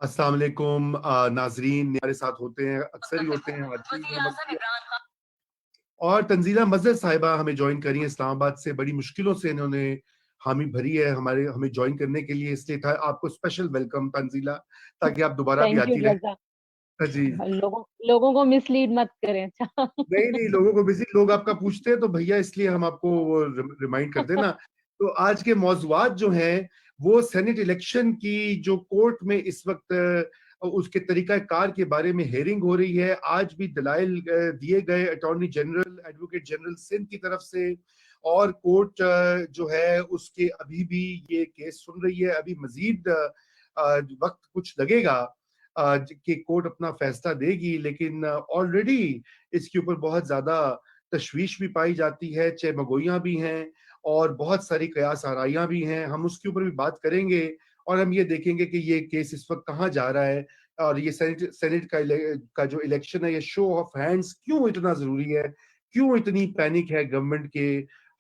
अस्सलाम वालेकुम नाजरीन हमारे साथ होते हैं, अक्सर ही होते हैं। और तंजीला मजहर साहिबा हमें ज्वाइन करी है इस्लामाबाद से। बड़ी मुश्किलों से इन्होंने हामी भरी है हमें ज्वाइन करने के लिए, इसलिए था आपको स्पेशल वेलकम तंजीला, ताकि आप दोबारा भी थैंक यू आती रहे। रजा। जी लोगों को मिसलीड मत करें। अच्छा। नहीं नहीं, लोगों को बिजी लोग आपका पूछते हैं तो भैया इसलिए हम आपको वो रिमाइंड कर देना। तो आज के मौजुआत जो हैं वो सेनेट इलेक्शन की जो कोर्ट में इस वक्त उसके तरीका कार के बारे में हेयरिंग हो रही है। आज भी दलाइल दिए गए attorney general advocate general Sindh की तरफ से, और कोर्ट जो है उसके अभी भी ये केस सुन रही है। अभी मजीद वक्त कुछ लगेगा कि कोर्ट अपना फैसला देगी, लेकिन ऑलरेडी इसके ऊपर बहुत ज्यादा तशवीश भी पाई जाती है, चहमगोइयां भी हैं और बहुत सारी कयास आराइयां भी हैं। हम उसके ऊपर भी बात करेंगे और हम ये देखेंगे कि ये केस इस वक्त कहाँ जा रहा है, और ये सेनेट का जो इलेक्शन है, ये शो ऑफ हैंड्स क्यों इतना जरूरी है, क्यों इतनी पैनिक है गवर्नमेंट के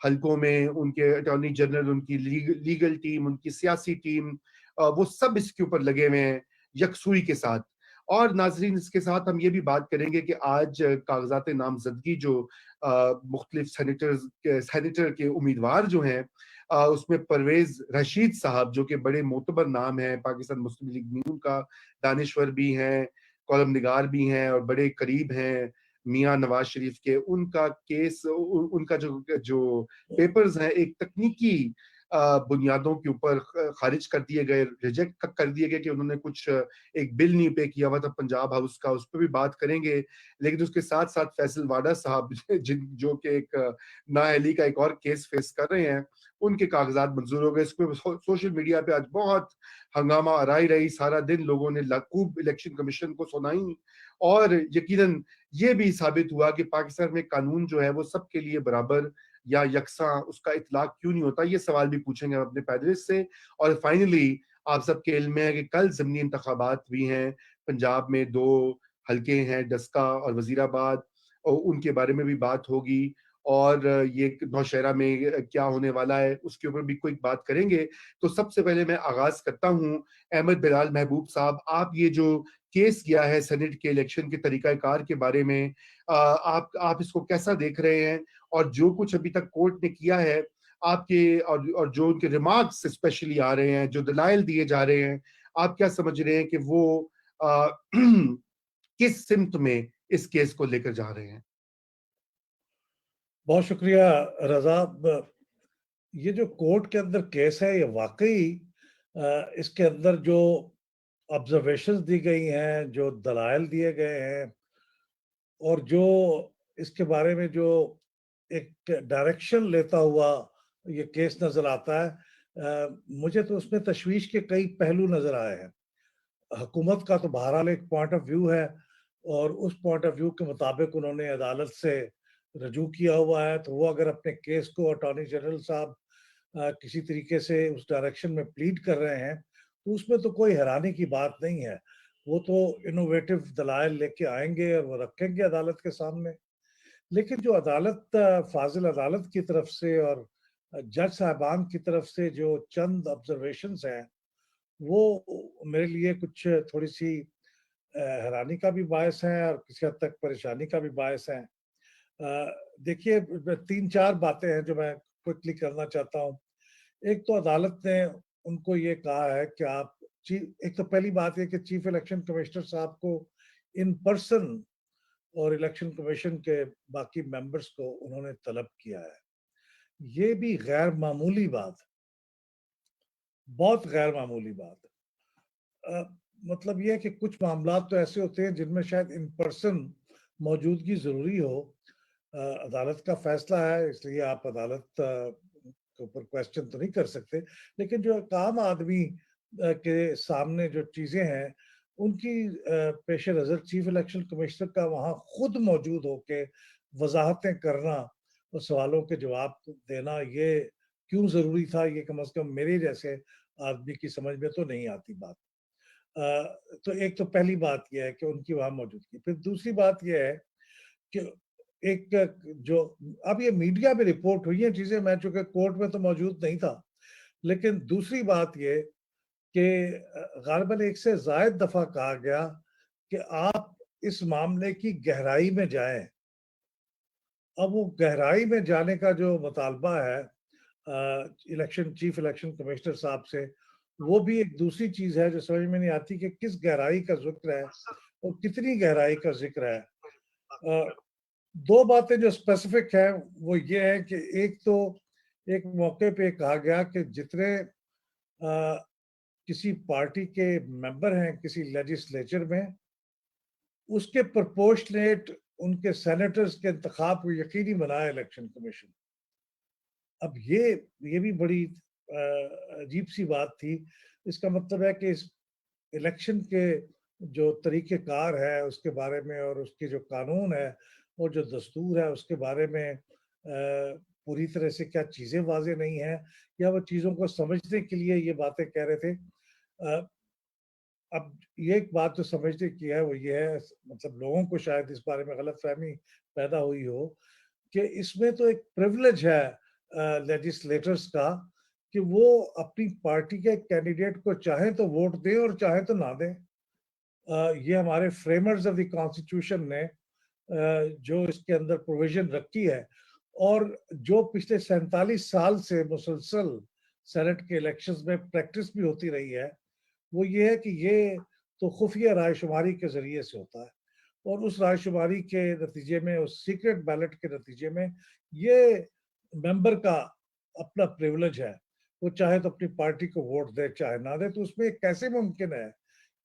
हलकों में, उनके अटॉर्नी जनरल, उनकी लीगल टीम, उनकी सियासी टीम, वो सब इसके ऊपर लगे हुए हैं यकसुई के साथ। और नाजरीन, इसके साथ हम ये भी बात करेंगे कि आज कागजात नामजदगी जो मुख्तलिफ सेनेटर के उम्मीदवार जो हैं, उसमें परवेज रशीद साहब जो कि बड़े मोतबर नाम हैं पाकिस्तान मुस्लिम लीग नून का, दानिश्वर भी हैं, कॉलम निगार भी हैं और बड़े करीब हैं मियां नवाज शरीफ के। उनका केस, उनका जो जो पेपर्स हैं एक तकनीकी बुनियादों के ऊपर खारिज कर दिए गए, रिजेक्ट कर दिए गए कि उन्होंने कुछ एक बिल नहीं पे किया हुआ था पंजाब हाउस का, उस पर भी बात करेंगे। लेकिन उसके साथ साथ फैसल वाडा साहब जो कि एक नाअहली का एक और केस फेस कर रहे हैं, उनके कागजात मंजूर हो गए। इस पर सोशल मीडिया पे आज बहुत हंगामा आराई रही, सारा दिन लोगों ने खूब इलेक्शन कमीशन को सुनाई, और यकीनन ये भी साबित हुआ कि पाकिस्तान में कानून जो है वो सबके लिए बराबर या यकसा, उसका इतलाक क्यों नहीं होता। ये सवाल भी पूछेंगे हम अपने पैनलिस्ट से। और फाइनली आप सबके इल्म में है कि कल ज़मीनी इंतखाबात भी हैं पंजाब में, 2 हलके हैं, डस्का और वजीराबाद, और उनके बारे में भी बात होगी। और ये नौशहरा में क्या होने वाला है उसके ऊपर भी कोई बात करेंगे। तो सबसे पहले मैं आगाज करता हूँ अहमद बिलाल महबूब साहब, आप ये जो केस किया है सेनेट के इलेक्शन के तरीका कार के बारे में, आप इसको कैसा देख रहे हैं, और जो कुछ अभी तक कोर्ट ने किया है आपके, और जो उनके रिमार्क्स स्पेशली आ रहे हैं, जो दलाइल दिए जा रहे हैं, आप क्या समझ रहे हैं कि वो किस सिमत में इस केस को लेकर जा रहे हैं? बहुत शुक्रिया रजा। ये जो कोर्ट के अंदर केस है, ये वाकई इसके अंदर जो ऑब्जर्वेशंस दी गई हैं, जो दलाइल दिए गए हैं, और जो इसके बारे में जो एक डायरेक्शन लेता हुआ ये केस नजर आता है, मुझे तो उसमें तशवीश के कई पहलू नजर आए हैं। हुकूमत का तो बहरहाल एक पॉइंट ऑफ व्यू है, और उस पॉइंट ऑफ व्यू के मुताबिक उन्होंने अदालत से रजू किया हुआ है। तो वो अगर अपने केस को अटॉर्नी जनरल साहब किसी तरीके से उस डायरेक्शन में प्लीड कर रहे हैं, तो उसमें तो कोई हैरानी की बात नहीं है। वो तो इनोवेटिव दलाइल लेके आएंगे और वो रखेंगे अदालत के सामने। लेकिन जो अदालत, फाजिल अदालत की तरफ से और जज साहबान की तरफ से जो चंद ऑब्जर्वेशंस हैं, वो मेरे लिए कुछ थोड़ी सी हैरानी का भी बायस है और किसी हद तक परेशानी का भी बायस है। देखिए, 3-4 बातें हैं जो मैं क्विकली करना चाहता हूँ। एक तो अदालत ने उनको ये कहा है कि आप एक तो पहली बात है कि चीफ इलेक्शन कमिश्नर साहब को इन पर्सन और इलेक्शन कमीशन के बाकी मेंबर्स को उन्होंने तलब किया है। ये भी गैर मामूली बात, बहुत गैर मामूली बात। मतलब ये है कि कुछ मामला तो ऐसे होते हैं जिनमें शायद इन पर्सन मौजूदगी जरूरी हो। अदालत का फैसला है, इसलिए आप अदालत के ऊपर क्वेश्चन तो नहीं कर सकते। लेकिन जो एक आम आदमी के सामने जो चीजें हैं, उनकी पेश नज़र चीफ इलेक्शन कमिश्नर का वहाँ खुद मौजूद होके वजाहतें करना और सवालों के जवाब देना, ये क्यों ज़रूरी था, ये कम से कम मेरे जैसे आदमी की समझ में तो नहीं आती बात। तो एक तो पहली बात यह है कि उनकी वहाँ मौजूदगी। फिर दूसरी बात यह है कि एक जो अब ये मीडिया में रिपोर्ट हुई है चीज़ें, मैं चूँकि कोर्ट में तो मौजूद नहीं था, लेकिन दूसरी बात ये کہ غالباً ایک سے زائد دفعہ کہا گیا کہ آپ اس معاملے کی گہرائی میں جائیں. اب وہ گہرائی میں جانے کا جو مطالبہ ہے چیف الیکشن کمشنر صاحب سے، وہ بھی ایک دوسری چیز ہے جو سمجھ میں نہیں آتی کہ کس گہرائی کا ذکر ہے اور کتنی گہرائی کا ذکر ہے. دو باتیں جو اسپیسیفک ہیں وہ یہ ہے کہ ایک تو ایک موقع پہ کہا گیا کہ جتنے کسی پارٹی کے ممبر ہیں کسی لیجسلیچر میں، اس کے پرپورشنیٹ ان کے سینیٹرز کے انتخاب کو یقینی بنائے الیکشن کمیشن. اب یہ بھی بڑی عجیب سی بات تھی. اس کا مطلب ہے کہ اس الیکشن کے جو طریقہ کار ہے اس کے بارے میں اور اس کے جو قانون ہے اور جو دستور ہے اس کے بارے میں پوری طرح سے کیا چیزیں واضح نہیں ہیں، یا وہ چیزوں کو سمجھنے کے لیے یہ باتیں کہہ رہے تھے. اب یہ ایک بات جو سمجھنے کی ہے وہ یہ ہے، مطلب لوگوں کو شاید اس بارے میں غلط فہمی پیدا ہوئی ہو کہ اس میں تو ایک پریولیج ہے لیجسلیٹرز کا کہ وہ اپنی پارٹی کے کینڈیڈیٹ کو چاہیں تو ووٹ دیں اور چاہیں تو نہ دیں. یہ ہمارے فریمرز آف دی کانسٹیٹیوشن نے جو اس کے اندر پروویژن رکھی ہے اور جو پچھلے 47 سال سے مسلسل سینٹ کے الیکشنز میں پریکٹس بھی ہوتی رہی ہے، وہ یہ ہے کہ یہ تو خفیہ رائے شماری کے ذریعے سے ہوتا ہے، اور اس رائے شماری کے نتیجے میں، اس سیکرٹ بیلٹ کے نتیجے میں، یہ ممبر کا اپنا پریولیج ہے، وہ چاہے تو اپنی پارٹی کو ووٹ دے چاہے نہ دے. تو اس میں کیسے ممکن ہے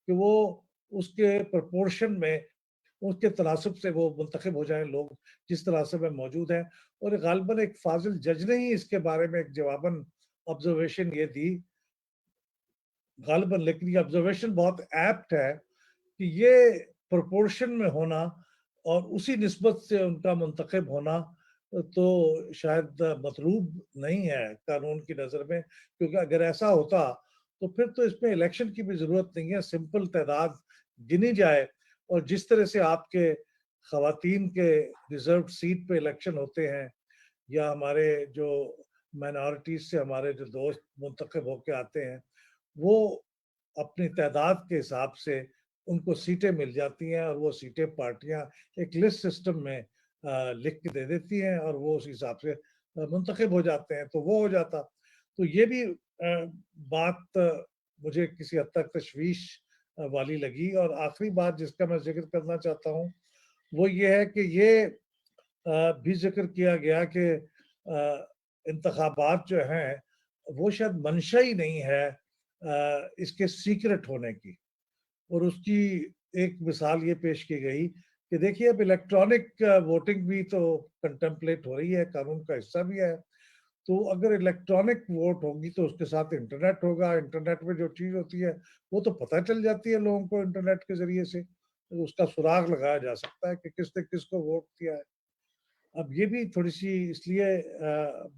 کہ وہ اس کے پرپورشن میں، اس کے تناسب سے وہ منتخب ہو جائیں لوگ جس تناسب میں موجود ہیں. اور غالباً ایک فاضل جج نے ہی اس کے بارے میں ایک جواباً آبزرویشن یہ دی غالباً، لیکن یہ آبزرویشن بہت ایپٹ ہے کہ یہ پرپورشن میں ہونا اور اسی نسبت سے ان کا منتخب ہونا تو شاید مطلوب نہیں ہے قانون کی نظر میں، کیونکہ اگر ایسا ہوتا تو پھر تو اس میں الیکشن کی بھی ضرورت نہیں ہے. سمپل تعداد گنی جائے، اور جس طرح سے آپ کے خواتین کے ریزروڈ سیٹ پہ الیکشن ہوتے ہیں، یا ہمارے جو مائنارٹیز سے ہمارے جو دوست منتخب ہو کے آتے ہیں، وہ اپنی تعداد کے حساب سے ان کو سیٹیں مل جاتی ہیں، اور وہ سیٹیں پارٹیاں ایک لسٹ سسٹم میں لکھ کے دے دیتی ہیں اور وہ اس حساب سے منتخب ہو جاتے ہیں. تو وہ ہو جاتا. تو یہ بھی بات مجھے کسی حد تک تشویش والی لگی. اور آخری بات جس کا میں ذکر کرنا چاہتا ہوں وہ یہ ہے کہ یہ بھی ذکر کیا گیا کہ انتخابات جو ہیں وہ شاید منشا ہی نہیں ہے اس کے سیکرٹ ہونے کی. اور اس کی ایک مثال یہ پیش کی گئی کہ دیکھیے اب الیکٹرانک ووٹنگ بھی تو کنٹمپلیٹ ہو رہی ہے، قانون کا حصہ بھی ہے. تو اگر الیکٹرانک ووٹ ہوگی تو اس کے ساتھ انٹرنیٹ ہوگا. انٹرنیٹ میں جو چیز ہوتی ہے وہ تو پتہ چل جاتی ہے لوگوں کو انٹرنیٹ کے ذریعے سے، اس کا سراغ لگایا جا سکتا ہے کہ کس نے کس کو ووٹ کیا ہے. اب یہ بھی تھوڑی سی اس لیے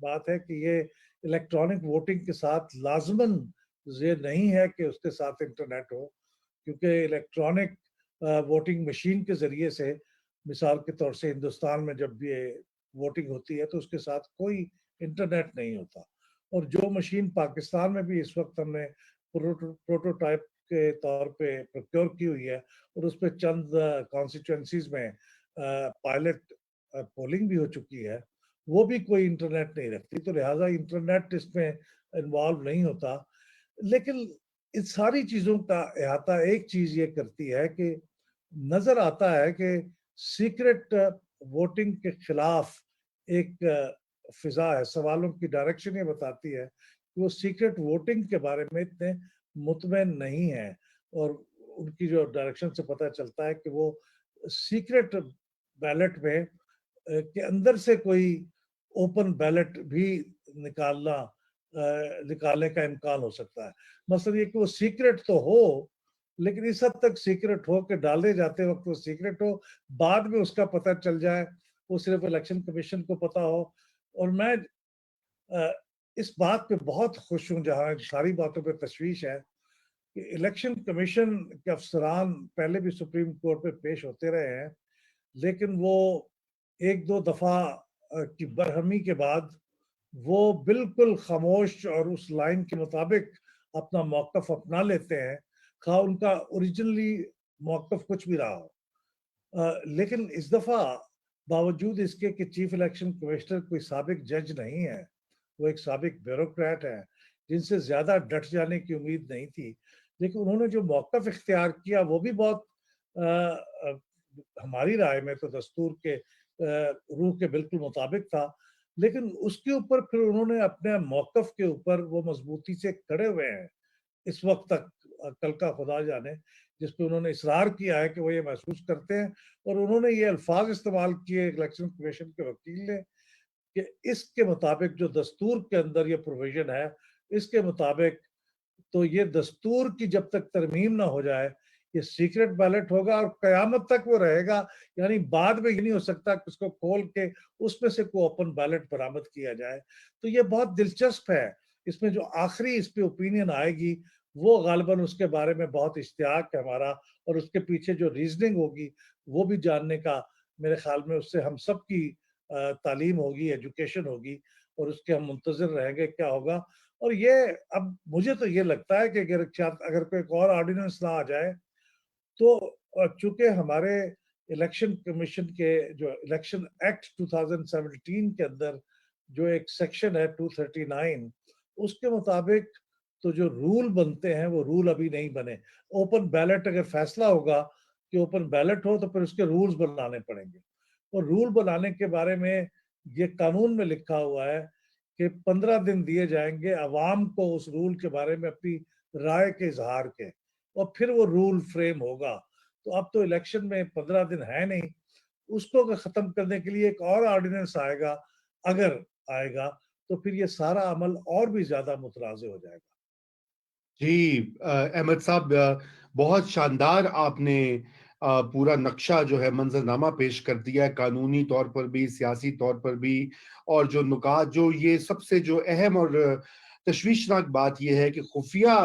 بات ہے کہ یہ الیکٹرانک ووٹنگ کے ساتھ لازماً یہ نہیں ہے کہ اس کے ساتھ انٹرنیٹ ہو، کیونکہ الیکٹرانک ووٹنگ مشین کے ذریعے سے، مثال کے طور سے ہندوستان میں جب بھی ووٹنگ ہوتی ہے تو اس کے ساتھ کوئی انٹرنیٹ نہیں ہوتا. اور جو مشین پاکستان میں بھی اس وقت ہم نے پروٹوٹائپ کے طور پہ پروکیور کی ہوئی ہے، اور اس پہ چند کانسٹیچوئنسیز میں پائلٹ پولنگ بھی ہو چکی ہے، وہ بھی کوئی انٹرنیٹ نہیں رکھتی. تو لہٰذا انٹرنیٹ اس میں انوالو نہیں ہوتا. لیکن ان ساری چیزوں کا احاطہ ایک چیز یہ کرتی ہے کہ نظر آتا ہے کہ سیکرٹ ووٹنگ کے خلاف ایک فضا ہے. سوالوں کی ڈائریکشن یہ بتاتی ہے کہ وہ سیکرٹ ووٹنگ کے بارے میں اتنے مطمئن نہیں ہیں، اور ان کی جو ڈائریکشن سے پتہ چلتا ہے کہ وہ سیکرٹ بیلٹ میں کے اندر سے کوئی اوپن بیلٹ بھی نکالنے کا امکان ہو سکتا ہے. مثلا یہ کہ وہ سیکرٹ تو ہو، لیکن اس حد تک سیکرٹ ہو کہ ڈالے جاتے وقت وہ سیکرٹ ہو، بعد میں اس کا پتہ چل جائے، وہ صرف الیکشن کمیشن کو پتہ ہو. اور میں اس بات پہ بہت خوش ہوں، جہاں ساری باتوں پہ تشویش ہے، کہ الیکشن کمیشن کے افسران پہلے بھی سپریم کورٹ پہ پیش ہوتے رہے ہیں، لیکن وہ ایک دو دفعہ کی برہمی کے بعد وہ بالکل خاموش اور اس لائن کے مطابق अपना मौक़िफ़ अपना लेते हैं, खा उनका ओरिजिनली मौक़िफ़ कुछ भी रहा हो। लेकिन इस दफ़ा बावजूद इसके कि चीफ इलेक्शन कमिश्नर कोई साबिक जज नहीं है, वो एक साबिक ब्यूरोक्रेट है, जिनसे ज़्यादा डट जाने की उम्मीद नहीं थी। लेकिन उन्होंने जो मौक़िफ़ इख्तियार किया वो भी बहुत हमारी राय में तो दस्तूर के रूह के बिल्कुल मुताबिक था। लेकिन उसके ऊपर फिर उन्होंने अपने मौक़िफ़ के ऊपर वो मज़बूती से खड़े हुए हैं इस वक़्त तक, कल का खुदा जाने, जिस पे उन्होंने इसरार किया है कि वो ये महसूस करते हैं। और उन्होंने ये अल्फाज इस्तेमाल किए इलेक्शन कमीशन के वकील ने कि इसके मुताबिक जो दस्तूर के अंदर ये प्रोविजन है, इसके मुताबिक तो ये दस्तूर की जब तक तरमीम ना हो जाए, ये सीक्रेट बैलेट होगा और कयामत तक वो रहेगा। यानी बाद में ये नहीं हो सकता कि उसको खोल के उसमें से कोई ओपन बैलेट बरामद किया जाए। तो ये बहुत दिलचस्प है। इसमें जो आखिरी इस पे ओपिनियन आएगी, वो गालिबन उसके बारे में बहुत इश्तियाक है हमारा, और उसके पीछे जो रीजनिंग होगी वो भी जानने का मेरे ख्याल में उससे हम सब की तालीम होगी, एजुकेशन होगी, और उसके हम मुंतज़िर रहेंगे क्या होगा। और ये अब मुझे तो ये लगता है कि अगर कोई एक और ऑर्डिनेंस ना आ जाए तो चूंकि हमारे इलेक्शन कमीशन के जो इलेक्शन एक्ट 2017 के अंदर जो एक सेक्शन है 239, उसके मुताबिक तो जो रूल बनते हैं वो रूल अभी नहीं बने। ओपन बैलेट अगर फैसला होगा कि ओपन बैलेट हो तो फिर उसके रूल्स बनाने पड़ेंगे, और रूल बनाने के बारे में ये कानून में लिखा हुआ है कि 15 दिन दिए जाएंगे अवाम को उस रूल के बारे में अपनी राय के इजहार के, और फिर वो रूल फ्रेम होगा। तो अब तो इलेक्शन में 15 दिन है नहीं, उसको अगर खत्म करने के लिए एक और ऑर्डिनेंस आएगा, अगर आएगा, तो फिर ये सारा अमल और भी ज्यादा मुतनाज़ हो जाएगा। जी अहमद साहब, बहुत शानदार आपने पूरा नक्शा जो है मंजरनामा पेश कर दिया है, कानूनी तौर पर भी, सियासी तौर पर भी। और जो नुकात, जो ये सबसे जो अहम और तशवीशनाक बात यह है कि खुफिया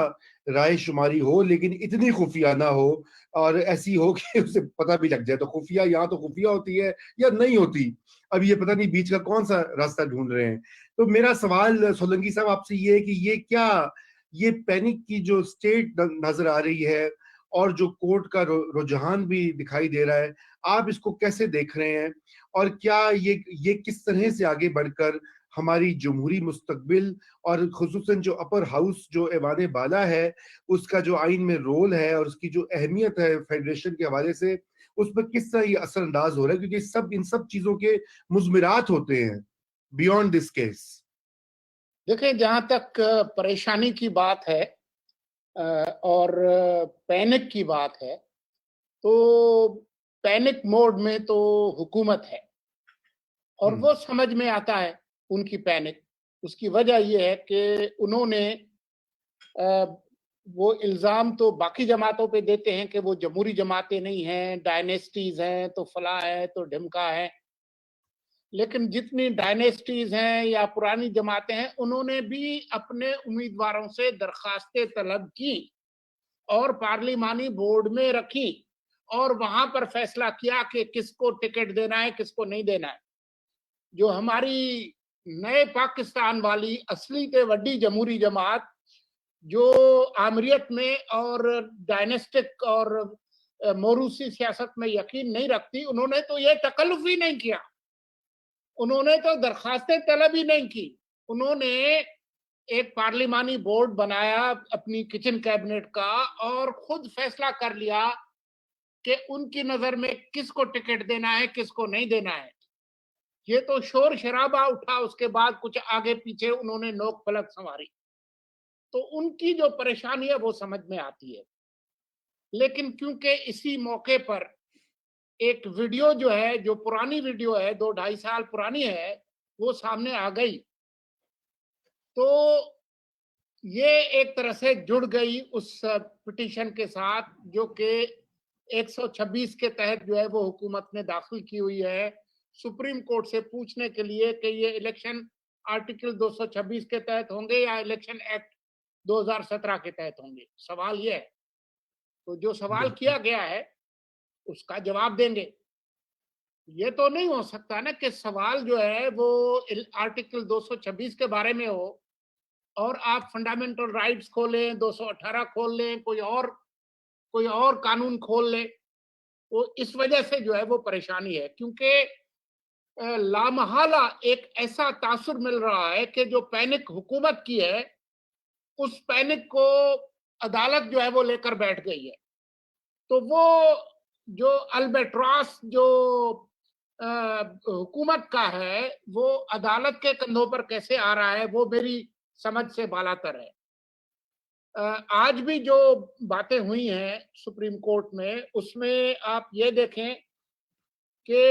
राय शुमारी हो, लेकिन इतनी खुफिया ना हो और ऐसी हो कि उसे पता भी लग जाए। तो खुफिया या तो खुफिया होती है या नहीं होती, अब ये पता नहीं बीच का कौन सा रास्ता ढूंढ रहे हैं। तो मेरा सवाल सोलंकी साहब आपसे ये है कि ये क्या, ये पैनिक की जो स्टेट नजर आ रही है और जो कोर्ट का रुझान भी दिखाई दे रहा है, आप इसको कैसे देख रहे हैं? और क्या ये किस तरह से आगे बढ़कर हमारी जमहूरी मुस्तकबिल और खुसूसन जो अपर हाउस जो ऐवान बाला है, उसका जो आइन में रोल है और उसकी जो अहमियत है फेडरेशन के हवाले से, उस पर किस तरह ये असरअंदाज हो रहा है? क्योंकि इन सब चीजों के मुजमिरात होते हैं बियॉन्ड दिस केस। देखिए, जहां तक परेशानी की बात है और पैनिक की बात है, तो पैनिक मोड में तो हुकूमत है और वो समझ में आता है उनकी पैनिक। उसकी वजह ये है कि उन्होंने वो इल्जाम तो बाकी जमातों पे देते हैं कि वो जमहूरी जमातें नहीं हैं, डायनेस्टीज हैं, तो फला है, तो ढिमका है। लेकिन जितनी डायनेस्टीज हैं या पुरानी जमातें हैं, उन्होंने भी अपने उम्मीदवारों से दरखास्तें तलब की और पार्लिमानी बोर्ड में रखी और वहां पर फैसला किया कि किसको टिकट देना है, किसको नहीं देना है। जो हमारी नए पाकिस्तान वाली असली ते वड्डी जमहूरी जमात, जो आमरीत में और डायनेस्टिक और मोरूसी सियासत में यकीन नहीं रखती, उन्होंने तो ये तकल्लुफ ही नहीं किया, उन्होंने तो दरखास्तें तलब ही नहीं की। उन्होंने एक पार्लिमानी बोर्ड बनाया अपनी किचन कैबिनेट का और खुद फैसला कर लिया कि उनकी नजर में किसको टिकट देना है, किसको नहीं देना है। ये तो शोर शराबा उठा, उसके बाद कुछ आगे पीछे उन्होंने नोक पलक संवारी। तो उनकी जो परेशानी है वो समझ में आती है। लेकिन क्योंकि इसी मौके पर एक वीडियो जो है, जो पुरानी वीडियो है, 2-2.5 साल पुरानी है, वो सामने आ गई, तो ये एक तरह से जुड़ गई उस पिटीशन के साथ जो कि 126 के तहत जो है वो हुकूमत ने दाखिल की हुई है सुप्रीम कोर्ट से पूछने के लिए कि ये इलेक्शन आर्टिकल 226 के तहत होंगे या इलेक्शन एक्ट 2017 के तहत होंगे। सवाल ये है, तो जो सवाल किया गया है उसका जवाब देंगे। ये तो नहीं हो सकता ना कि सवाल जो है वो आर्टिकल 226 के बारे में हो اور آپ فنڈامنٹل رائٹس کھولیں, 218 کھول لیں, کوئی اور قانون کھول لیں, وہ اس وجہ سے جو ہے وہ پریشانی ہے. کیونکہ لامحالہ ایک ایسا تاثر مل رہا ہے کہ جو پینک حکومت کی ہے اس پینک کو عدالت جو ہے وہ لے کر بیٹھ گئی ہے. تو وہ جو البیٹراس جو حکومت کا ہے وہ عدالت کے کندھوں پر کیسے آ رہا ہے وہ میری سمجھ سے بالاتر ہے. آج بھی جو باتیں ہوئی ہیں سپریم کورٹ میں, اس میں آپ یہ دیکھیں کہ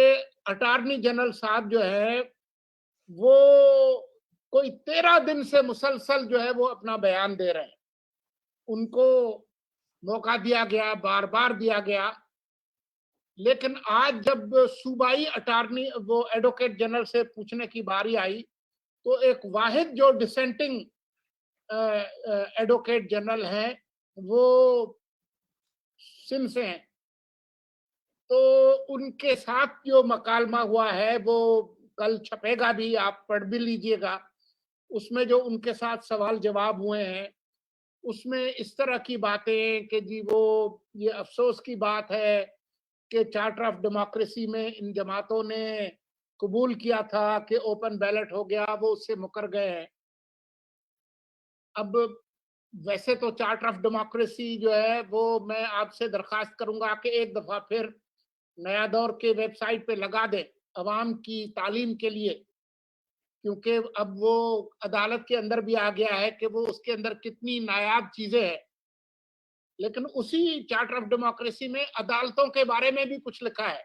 اٹارنی جنرل صاحب جو ہے وہ کوئی 13 دن سے مسلسل جو ہے وہ اپنا بیان دے رہے ہیں. ان کو موقع دیا گیا, بار بار دیا گیا, لیکن آج جب صوبائی اٹارنی وہ ایڈوکیٹ جنرل سے پوچھنے کی باری آئی تو ایک واحد جو ڈسینٹنگ ایڈوکیٹ جنرل ہیں وہ سندھ سے ہیں. تو ان کے ساتھ جو مکالمہ ہوا ہے وہ کل چھپے گا بھی, آپ پڑھ بھی لیجئے گا. اس میں جو ان کے ساتھ سوال جواب ہوئے ہیں اس میں اس طرح کی باتیں کہ جی وہ یہ افسوس کی بات ہے کہ چارٹر آف ڈیموکریسی میں ان جماعتوں نے قبول کیا تھا کہ اوپن بیلٹ ہو گیا, وہ اس سے مکر گئے ہیں. اب ویسے تو چارٹر آف ڈیموکریسی جو ہے وہ میں آپ سے درخواست کروں گا کہ ایک دفعہ پھر نیا دور کے ویب سائٹ پہ لگا دیں عوام کی تعلیم کے لیے, کیونکہ اب وہ عدالت کے اندر بھی آ گیا ہے کہ وہ اس کے اندر کتنی نایاب چیزیں ہیں. لیکن اسی چارٹر آف ڈیموکریسی میں عدالتوں کے بارے میں بھی کچھ لکھا ہے.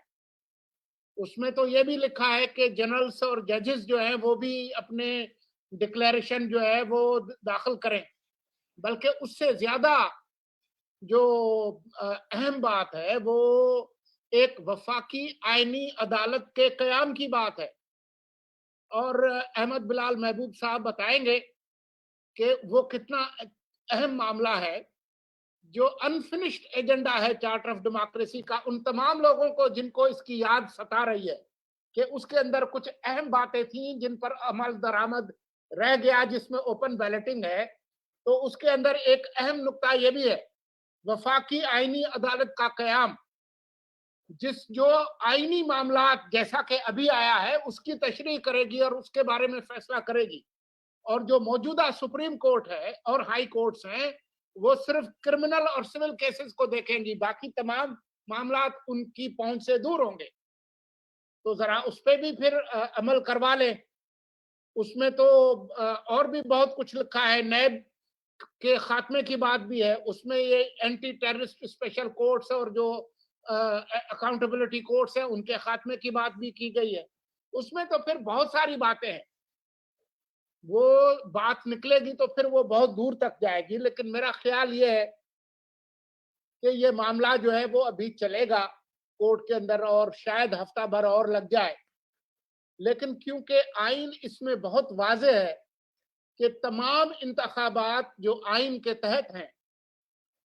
اس میں تو یہ بھی لکھا ہے کہ جنرلز اور ججز جو ہیں وہ بھی اپنے ڈکلیریشن جو ہے وہ داخل کریں. بلکہ اس سے زیادہ جو اہم بات ہے وہ ایک وفاقی آئینی عدالت کے قیام کی بات ہے. اور احمد بلال محبوب صاحب بتائیں گے کہ وہ کتنا اہم معاملہ ہے. جو انفنشڈ ایجنڈا ہے چارٹر آف ڈیموکریسی کا, ان تمام لوگوں کو جن کو اس کی یاد ستا رہی ہے کہ اس کے اندر کچھ اہم باتیں تھیں جن پر عمل درآمد رہ گیا, جس میں اوپن بیلٹنگ ہے, تو اس کے اندر ایک اہم نقطہ یہ بھی ہے وفاقی آئینی عدالت کا قیام, جس جو آئینی معاملات جیسا کہ ابھی آیا ہے اس کی تشریح کرے گی اور اس کے بارے میں فیصلہ کرے گی. اور جو موجودہ سپریم کورٹ ہے اور ہائی کورٹس ہیں وہ صرف کرمنل اور سول کیسز کو دیکھیں گی, باقی تمام معاملات ان کی پہنچ سے دور ہوں گے. تو ذرا اس پہ بھی پھر عمل کروا لیں. اس میں تو اور بھی بہت کچھ لکھا ہے, نیب کے خاتمے کی بات بھی ہے, اس میں یہ اینٹی ٹیررسٹ اسپیشل کورٹس اور جو اکاؤنٹیبلٹی کورٹس ہیں ان کے خاتمے کی بات بھی کی گئی ہے. اس میں تو پھر بہت ساری باتیں ہیں, وہ بات نکلے گی تو پھر وہ بہت دور تک جائے گی. لیکن میرا خیال یہ ہے کہ یہ معاملہ جو ہے وہ ابھی چلے گا کورٹ کے اندر اور شاید ہفتہ بھر اور لگ جائے. لیکن کیونکہ آئین اس میں بہت واضح ہے کہ تمام انتخابات جو آئین کے تحت ہیں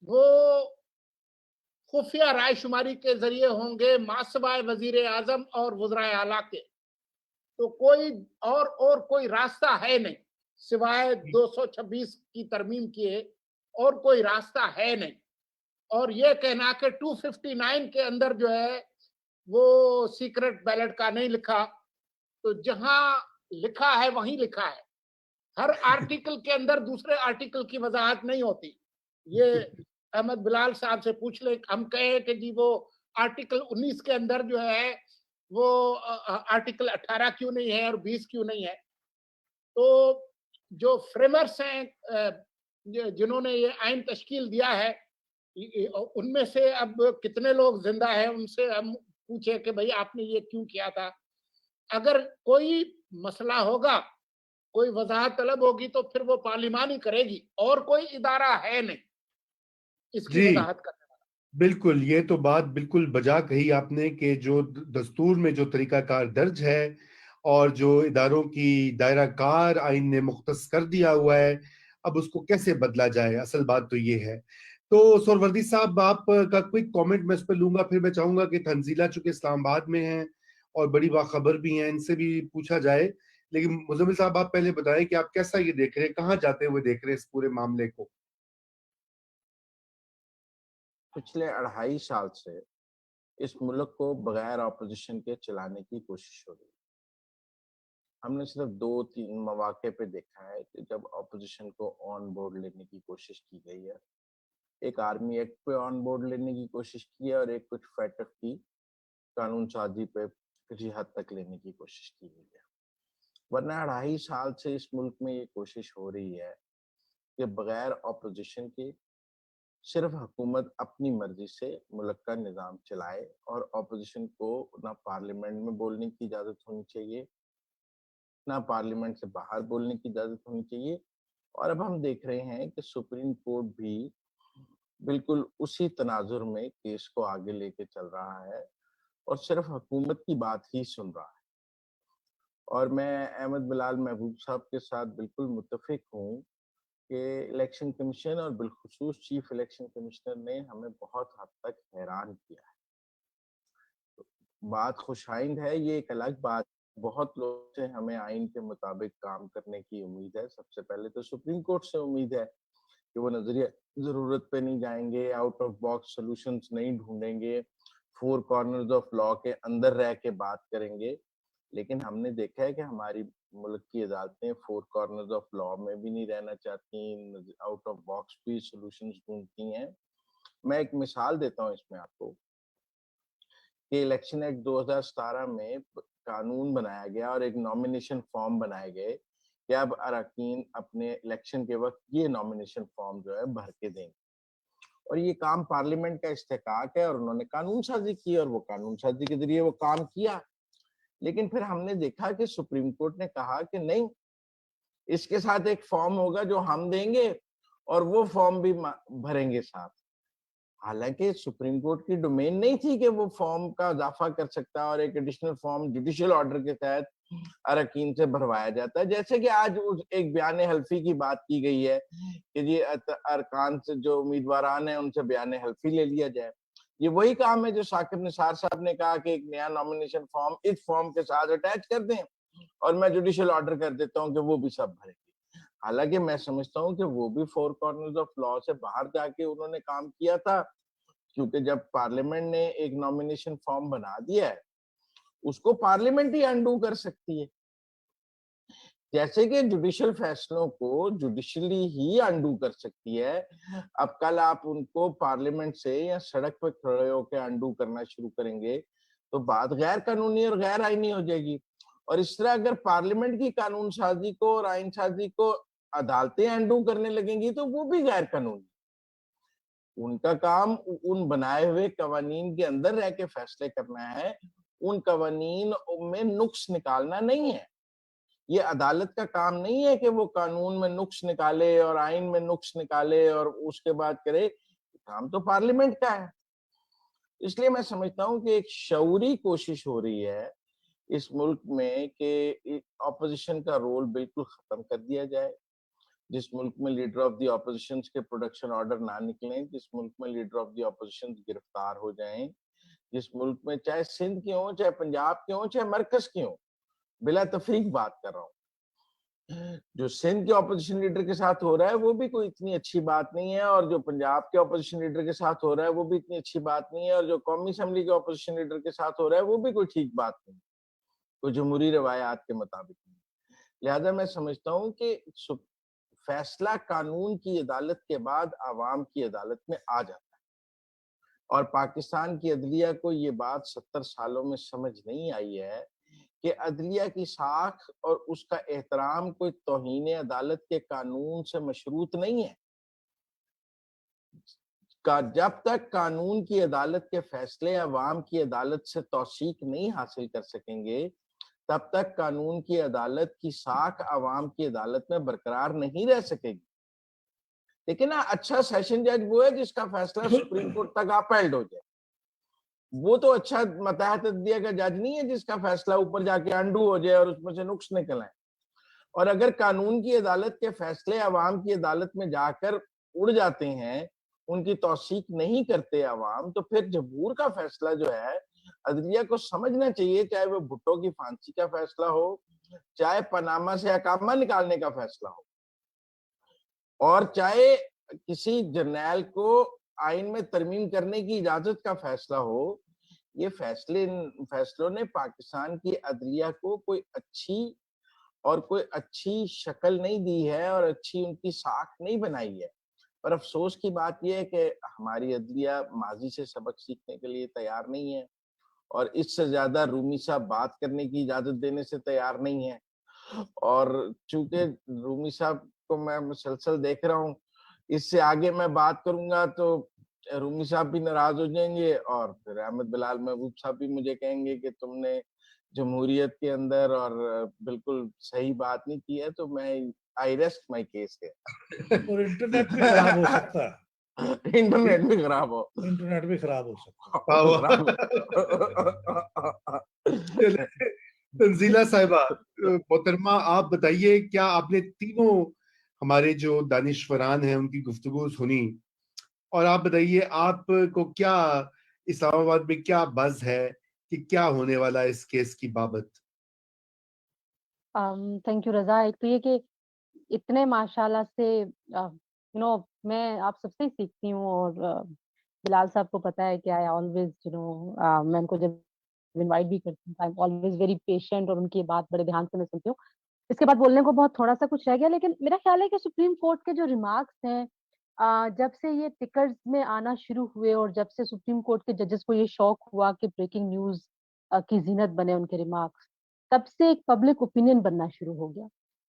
وہ خفیہ رائے شماری کے ذریعے ہوں گے ماسوائے وزیر اعظم اور وزرائے اعلیٰ کے. تو کوئی اور کوئی راستہ ہے نہیں سوائے 226 کی ترمیم کیے, اور کوئی راستہ ہے نہیں. اور یہ کہنا کہ 259 کے اندر جو ہے وہ سیکرٹ بیلٹ کا نہیں لکھا, تو جہاں لکھا ہے وہیں لکھا ہے. ہر آرٹیکل کے اندر دوسرے آرٹیکل کی وضاحت نہیں ہوتی. یہ احمد بلال صاحب سے پوچھ لیں, ہم کہیں کہ جی وہ آرٹیکل 19 کے اندر جو ہے وہ آرٹیکل 18 کیوں نہیں ہے اور 20 کیوں نہیں ہے. تو جو فریمرز ہیں جنہوں نے یہ آئین تشکیل دیا ہے ان میں سے اب کتنے لوگ زندہ ہیں, ان سے ہم پوچھیں کہ بھئی آپ نے یہ کیوں کیا تھا. اگر کوئی مسئلہ ہوگا, کوئی وضاحت طلب ہوگی تو پھر وہ پارلیمان ہی کرے گی, اور کوئی ادارہ ہے نہیں اس کی وضاحت کرنے والا. بالکل, یہ تو بات بالکل بجا کہی آپ نے کہ جو دستور میں جو طریقہ کار درج ہے اور جو اداروں کی دائرہ کار آئین نے مختص کر دیا ہوا ہے, اب اس کو کیسے بدلا جائے, اصل بات تو یہ ہے. تو سہروردی صاحب آپ کا کوئک کامنٹ میں اس پہ لوں گا, پھر میں چاہوں گا کہ تنزیلہ چونکہ اسلام آباد میں ہیں اور بڑی باخبر بھی ہیں, ان سے بھی پوچھا جائے لیکن مزمل صاحب آپ پہلے بتائیں کہ آپ کیسا یہ دیکھ رہے ہیں, کہاں جاتے ہوئے دیکھ رہے ہیں اس پورے معاملے کو؟ پچھلے 2.5 سال سے اس ملک کو بغیر اپوزیشن کے چلانے کی کوشش ہو رہی ہے. ہم نے صرف 2-3 مواقع پہ دیکھا ہے کہ جب اپوزیشن کو آن بورڈ لینے کی کوشش کی گئی ہے. ایک آرمی ایکٹ پہ آن بورڈ لینے کی کوشش کی ہے اور ایک کچھ فیٹک کی قانون سازی پہ کسی حد تک لینے کی کوشش کی گئی ہے. ورنہ 2.5 سال سے اس ملک میں یہ کوشش ہو رہی ہے کہ بغیر اپوزیشن کے صرف حکومت اپنی مرضی سے ملک کا نظام چلائے اور اپوزیشن کو نہ پارلیمنٹ میں بولنے کی اجازت ہونی چاہیے, نہ پارلیمنٹ سے باہر بولنے کی اجازت ہونی چاہیے. اور اب ہم دیکھ رہے ہیں کہ سپریم کورٹ بھی بالکل اسی تناظر میں کیس کو آگے لے کے چل رہا ہے اور صرف حکومت کی بات ہی سن رہا ہے. اور میں احمد بلال محبوب صاحب کے ساتھ بالکل متفق ہوں کہ الیکشن کمیشن اور بالخصوص چیف الیکشن کمشنر نے ہمیں بہت حد تک حیران کیا ہے. بات خوش آئند ہے, یہ ایک الگ بات. بہت لوگ سے ہمیں آئین کے مطابق کام کرنے کی امید ہے. سب سے پہلے تو سپریم کورٹ سے امید ہے کہ وہ نظریہ ضرورت پہ نہیں جائیں گے, آؤٹ آف باکس سولوشنز نہیں ڈھونڈیں گے, 4 کارنرز آف لا کے اندر رہ کے بات کریں گے. لیکن ہم نے دیکھا ہے کہ ہماری ملک کی عدالتیں 4 کارنرز آف لا میں بھی نہیں رہنا چاہتی, آؤٹ آف باکس بھی سولوشنز ڈھونڈتی ہیں. میں ایک مثال دیتا ہوں اس میں آپ کو کہ الیکشن ایکٹ 2017 میں قانون بنایا گیا اور ایک نامینیشن فارم بنائے گئے کہ اب اراکین اپنے الیکشن کے وقت یہ نامینیشن فارم جو ہے بھر کے دیں گے. اور یہ کام پارلیمنٹ کا استحقاق ہے اور انہوں نے قانون سازی کی اور وہ قانون سازی کے ذریعے وہ کام کیا. لیکن پھر ہم نے دیکھا کہ سپریم کورٹ نے کہا کہ نہیں, اس کے ساتھ ایک فارم ہوگا جو ہم دیں گے اور وہ فارم بھی بھریں گے ساتھ. حالانکہ سپریم کورٹ کی ڈومین نہیں تھی کہ وہ فارم کا اضافہ کر سکتا اور ایک ایڈیشنل فارم جوڈیشل آرڈر کے تحت اراکین سے بھروایا جاتا ہے. جیسے کہ آج ایک بیان حلفی کی بات کی گئی ہے کہ جی ارکان سے جو امیدواران ہیں ان سے بیان حلفی لے لیا جائے. یہ وہی کام ہے جو ثاقب نثار صاحب نے کہا کہ ایک نیا نامینیشن فارم اس فارم کے ساتھ اٹیچ کر دیں اور میں جوڈیشل آرڈر کر دیتا ہوں کہ وہ بھی سب بھریں گے. حالانکہ میں سمجھتا ہوں کہ وہ بھی 4 کارنرز آف لا سے باہر جا کے انہوں نے کام کیا تھا, کیونکہ جب پارلیمنٹ نے ایک نامینیشن فارم بنا دیا ہے اس کو پارلیمنٹ ہی انڈو کر سکتی ہے. جیسے کہ جوڈیشل فیصلوں کو جوڈیشلی ہی انڈو کر سکتی ہے. اب کل آپ ان کو پارلیمنٹ سے یا سڑک پہ کھڑے ہو کے انڈو کرنا شروع کریں گے تو بات غیر قانونی اور غیر آئینی ہو جائے گی. اور اس طرح اگر پارلیمنٹ کی قانون سازی کو اور آئین سازی کو عدالتیں انڈو کرنے لگیں گی تو وہ بھی غیر قانونی. ان کا کام ان بنائے ہوئے قوانین کے اندر رہ کے فیصلے کرنا ہے, ان قوانین میں نقص نکالنا نہیں ہے. یہ عدالت کا کام نہیں ہے کہ وہ قانون میں نقص نکالے اور آئین میں نقص نکالے اور اس کے بعد کرے. کام تو پارلیمنٹ کا ہے. اس لیے میں سمجھتا ہوں کہ ایک شعوری کوشش ہو رہی ہے اس ملک میں کہ اپوزیشن کا رول بالکل ختم کر دیا جائے. جس ملک میں لیڈر آف دی اپوزیشن کے پروڈکشن آرڈر نہ نکلیں, جس ملک میں لیڈر آف دی اپوزیشن گرفتار ہو جائیں, جس ملک میں چاہے سندھ کے ہوں, چاہے پنجاب کے ہوں, چاہے مرکز کے ہوں, بلا تفریق بات کر رہا ہوں, جو سندھ کے اپوزیشن لیڈر کے ساتھ ہو رہا ہے وہ بھی کوئی اتنی اچھی بات نہیں ہے, اور جو پنجاب کے اپوزیشن لیڈر کے ساتھ ہو رہا ہے وہ بھی اتنی اچھی بات نہیں ہے, اور جو قومی اسمبلی کے اپوزیشن لیڈر کے ساتھ ہو رہا ہے وہ بھی کوئی ٹھیک بات نہیں, کوئی جمہوری روایات کے مطابق نہیں. لہذا میں سمجھتا ہوں کہ فیصلہ قانون کی عدالت کے بعد عوام کی عدالت میں آ جاتا ہے. اور پاکستان کی عدلیہ کو یہ بات 70 سالوں میں سمجھ نہیں آئی ہے کہ عدلیہ کی ساکھ اور اس کا احترام کوئی توہین عدالت کے قانون سے مشروط نہیں ہے. جب تک قانون کی عدالت کے فیصلے عوام کی عدالت سے توثیق نہیں حاصل کر سکیں گے تب تک قانون کی عدالت کی ساکھ عوام کی عدالت میں برقرار نہیں رہ سکے گی. لیکن اچھا سیشن جج وہ ہے جس کا فیصلہ سپریم کورٹ تک اپیلڈ ہو جائے. وہ تو اچھا ماتحت عدلیہ کا جج نہیں ہے جس کا فیصلہ اوپر جا کے انڈو ہو جائے اور اس میں سے نقص نکل آئے. اور اگر قانون کی عدالت کے فیصلے عوام کی عدالت میں جا کر اڑ جاتے ہیں, ان کی توثیق نہیں کرتے عوام, تو پھر جمہور کا فیصلہ جو ہے عدلیہ کو سمجھنا چاہیے, چاہے وہ بھٹو کی پھانسی کا فیصلہ ہو, चाहे पनामा से अकामा निकालने का फैसला हो, और चाहे किसी जर्नैल को आइन में तरमीम करने की इजाजत का फैसला हो, ये फैसलों ने पाकिस्तान की अदलिया को कोई अच्छी शक्ल नहीं दी है और अच्छी उनकी साख नहीं बनाई है। पर अफसोस की बात यह है कि हमारी अदलिया माजी से सबक सीखने के लिए तैयार नहीं है, और इससे ज्यादा रूमी साहब बात करने की इजाजत देने से तैयार नहीं है। और चूंकि रूमी साहब को मैं मुसलसल देख रहा हूँ, इससे आगे मैं बात करूंगा तो रूमी साहब भी नाराज हो जाएंगे, और फिर अहमद बिलाल महबूब साहब भी मुझे कहेंगे कि तुमने जमहूरियत के अंदर और बिल्कुल सही बात नहीं की है। तो मैं आई रेस्ट माई केस है। और इंटरनेट भी खराब हो सकता है, इंटरनेट भी खराब हो, इंटरनेट भी खराब हो सकता चलिए, तंजीला साहिबा, मोहतरमा आप बताइए, क्या आपने तीनों हमारे जो दानिशवरान हैं उनकी गुफ्तगू सुनी, और आप बताइए आपको क्या इस्लामाबाद में क्या बज़ है कि क्या होने वाला है इस केस की बाबत? थैंक यू रज़ा। एक तो ये कि इतने माशाल्लाह से मैं आप सबसे ही सीखती हूँ, और बिलाल साहब को पता है कि आई ऑलवेज मैं उनको जब इनवाइट भी करती हूँ, I am always very patient, और उनकी बात बड़े ध्यान से मैं सुनती हूँ। इसके बाद बोलने को बहुत थोड़ा सा कुछ रह गया, लेकिन मेरा ख्याल है कि सुप्रीम कोर्ट के जो रिमार्क्स हैं, जब से ये टिकर्स में आना शुरू हुए और जब से सुप्रीम कोर्ट के जजेस को ये शौक हुआ कि ब्रेकिंग न्यूज की जीनत बने उनके रिमार्क्स, तब से एक पब्लिक ओपिनियन बनना शुरू हो गया।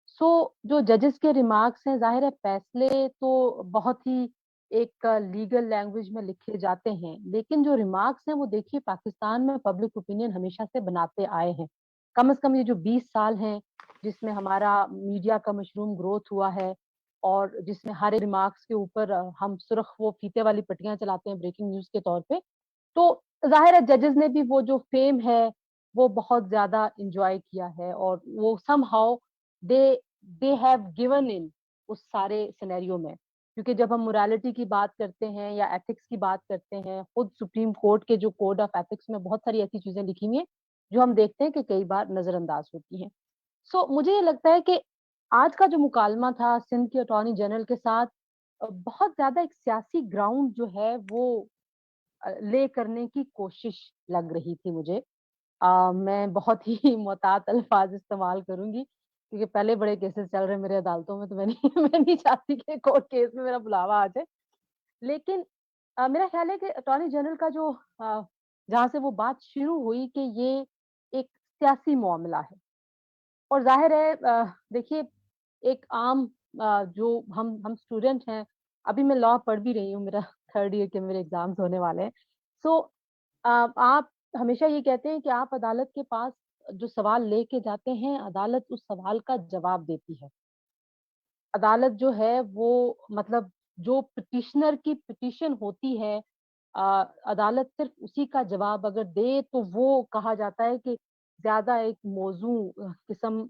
सो जो जजेस के रिमार्क्स हैं, जाहिर है फैसले तो बहुत ही एक लीगल लैंग्वेज में लिखे जाते हैं, लेकिन जो रिमार्क्स हैं वो देखिए पाकिस्तान में पब्लिक ओपिनियन हमेशा से बनाते आए हैं। कम से कम ये जो 20 साल हैं जिसमें हमारा मीडिया का मशरूम ग्रोथ हुआ है, और जिसमें हर रिमार्क्स के ऊपर हम सुर्ख वो फीते वाली पट्टियां चलाते हैं ब्रेकिंग न्यूज के तौर पे, तो जाहिर है जजेस ने भी वो जो फेम है वो बहुत ज्यादा इंजॉय किया है, और वो somehow they they have given in उस सारे सिनेरियो में। क्योंकि जब हम मोरालिटी की बात करते हैं या एथिक्स की बात करते हैं, खुद सुप्रीम कोर्ट के जो कोड ऑफ एथिक्स में बहुत सारी ऐसी चीजें लिखी हुई हैं जो हम देखते हैं कि कई बार नजरअंदाज होती हैं। सो मुझे ये लगता है कि आज का जो मुकालमा था सिंध के अटॉर्नी जनरल के साथ, बहुत ज्यादा एक सियासी ग्राउंड जो है वो ले करने की कोशिश लग रही थी मुझे। मैं बहुत ही मोहतात अल्फाज इस्तेमाल करूंगी, क्योंकि पहले बड़े केसेस चल रहे हैं मेरे अदालतों में, तो मैं नहीं मैं नहीं चाहती कि कोर्ट केस में मेरा बुलावा आ जाए। लेकिन मेरा ख्याल है कि अटॉर्नी जनरल का जो जहाँ से वो बात शुरू हुई कि ये एक सियासी मामला है, और जाहिर है देखिए एक आम जो हम स्टूडेंट हैं, अभी मैं लॉ पढ़ भी रही हूँ, मेरा थर्ड ईयर के मेरे एग्जाम्स होने वाले हैं। सो आप हमेशा ये कहते हैं कि आप अदालत के पास जो सवाल लेके जाते हैं, अदालत उस सवाल का जवाब देती है। अदालत जो है वो मतलब जो पिटिशनर की पिटिशन होती है, अदालत सिर्फ उसी का जवाब अगर दे तो वो कहा जाता है कि ज्यादा एक मौजू किस्म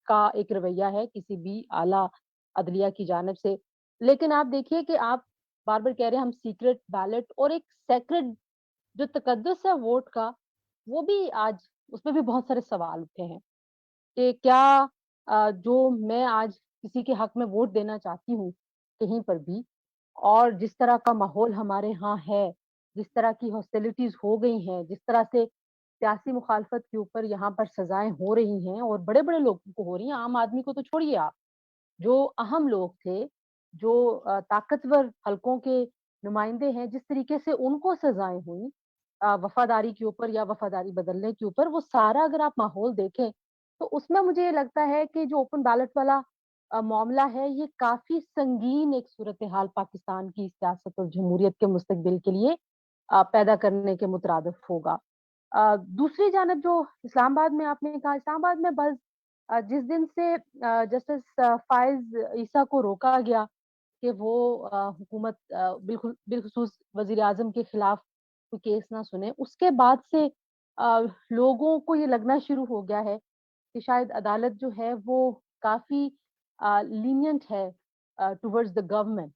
का एक रवैया है किसी भी आला अदलिया की जानिब से। लेकिन आप देखिए कि आप बार बार कह रहे हैं हम सीक्रेट बैलेट और एक सेक्रेट जो तकद्दुस है वोट का, वो भी आज उसमें भी बहुत सारे सवाल उठे हैं कि क्या जो मैं आज किसी के हक में वोट देना चाहती हूँ कहीं पर भी, और जिस तरह का माहौल हमारे यहाँ है, जिस तरह की हॉस्टिलिटीज हो गई हैं, जिस तरह से सियासी मुखालफत के ऊपर यहाँ पर सजाएं हो रही हैं और बड़े बड़े लोगों को हो रही हैं, आम आदमी को तो छोड़िए आप, जो अहम लोग थे, जो ताकतवर हलकों के नुमाइंदे हैं, जिस तरीके से उनको सजाएं हुई वफादारी के ऊपर या वफादारी बदलने के ऊपर, वो सारा अगर आप माहौल देखें तो उसमें मुझे ये लगता है कि जो ओपन बैलेट वाला मामला है, ये काफी संगीन एक सूरत हाल पाकिस्तान की सियासत और जमहूरियत के मुस्तकबिल के लिए पैदा करने के मुतरादिफ होगा। दूसरी जानब जो इस्लामाबाद में आपने कहा, इस्लामाबाद में बस जिस दिन से जस्टिस फाइज ईसा को रोका गया कि वो हुकूमत बिल्कुल बिलखुसूस वजीर आजम के खिलाफ कोई केस ना सुने, उसके बाद से लोगों को ये लगना शुरू हो गया है कि शायद अदालत जो है वो काफी लीनियंट है टुवर्ड्स द गवर्नमेंट।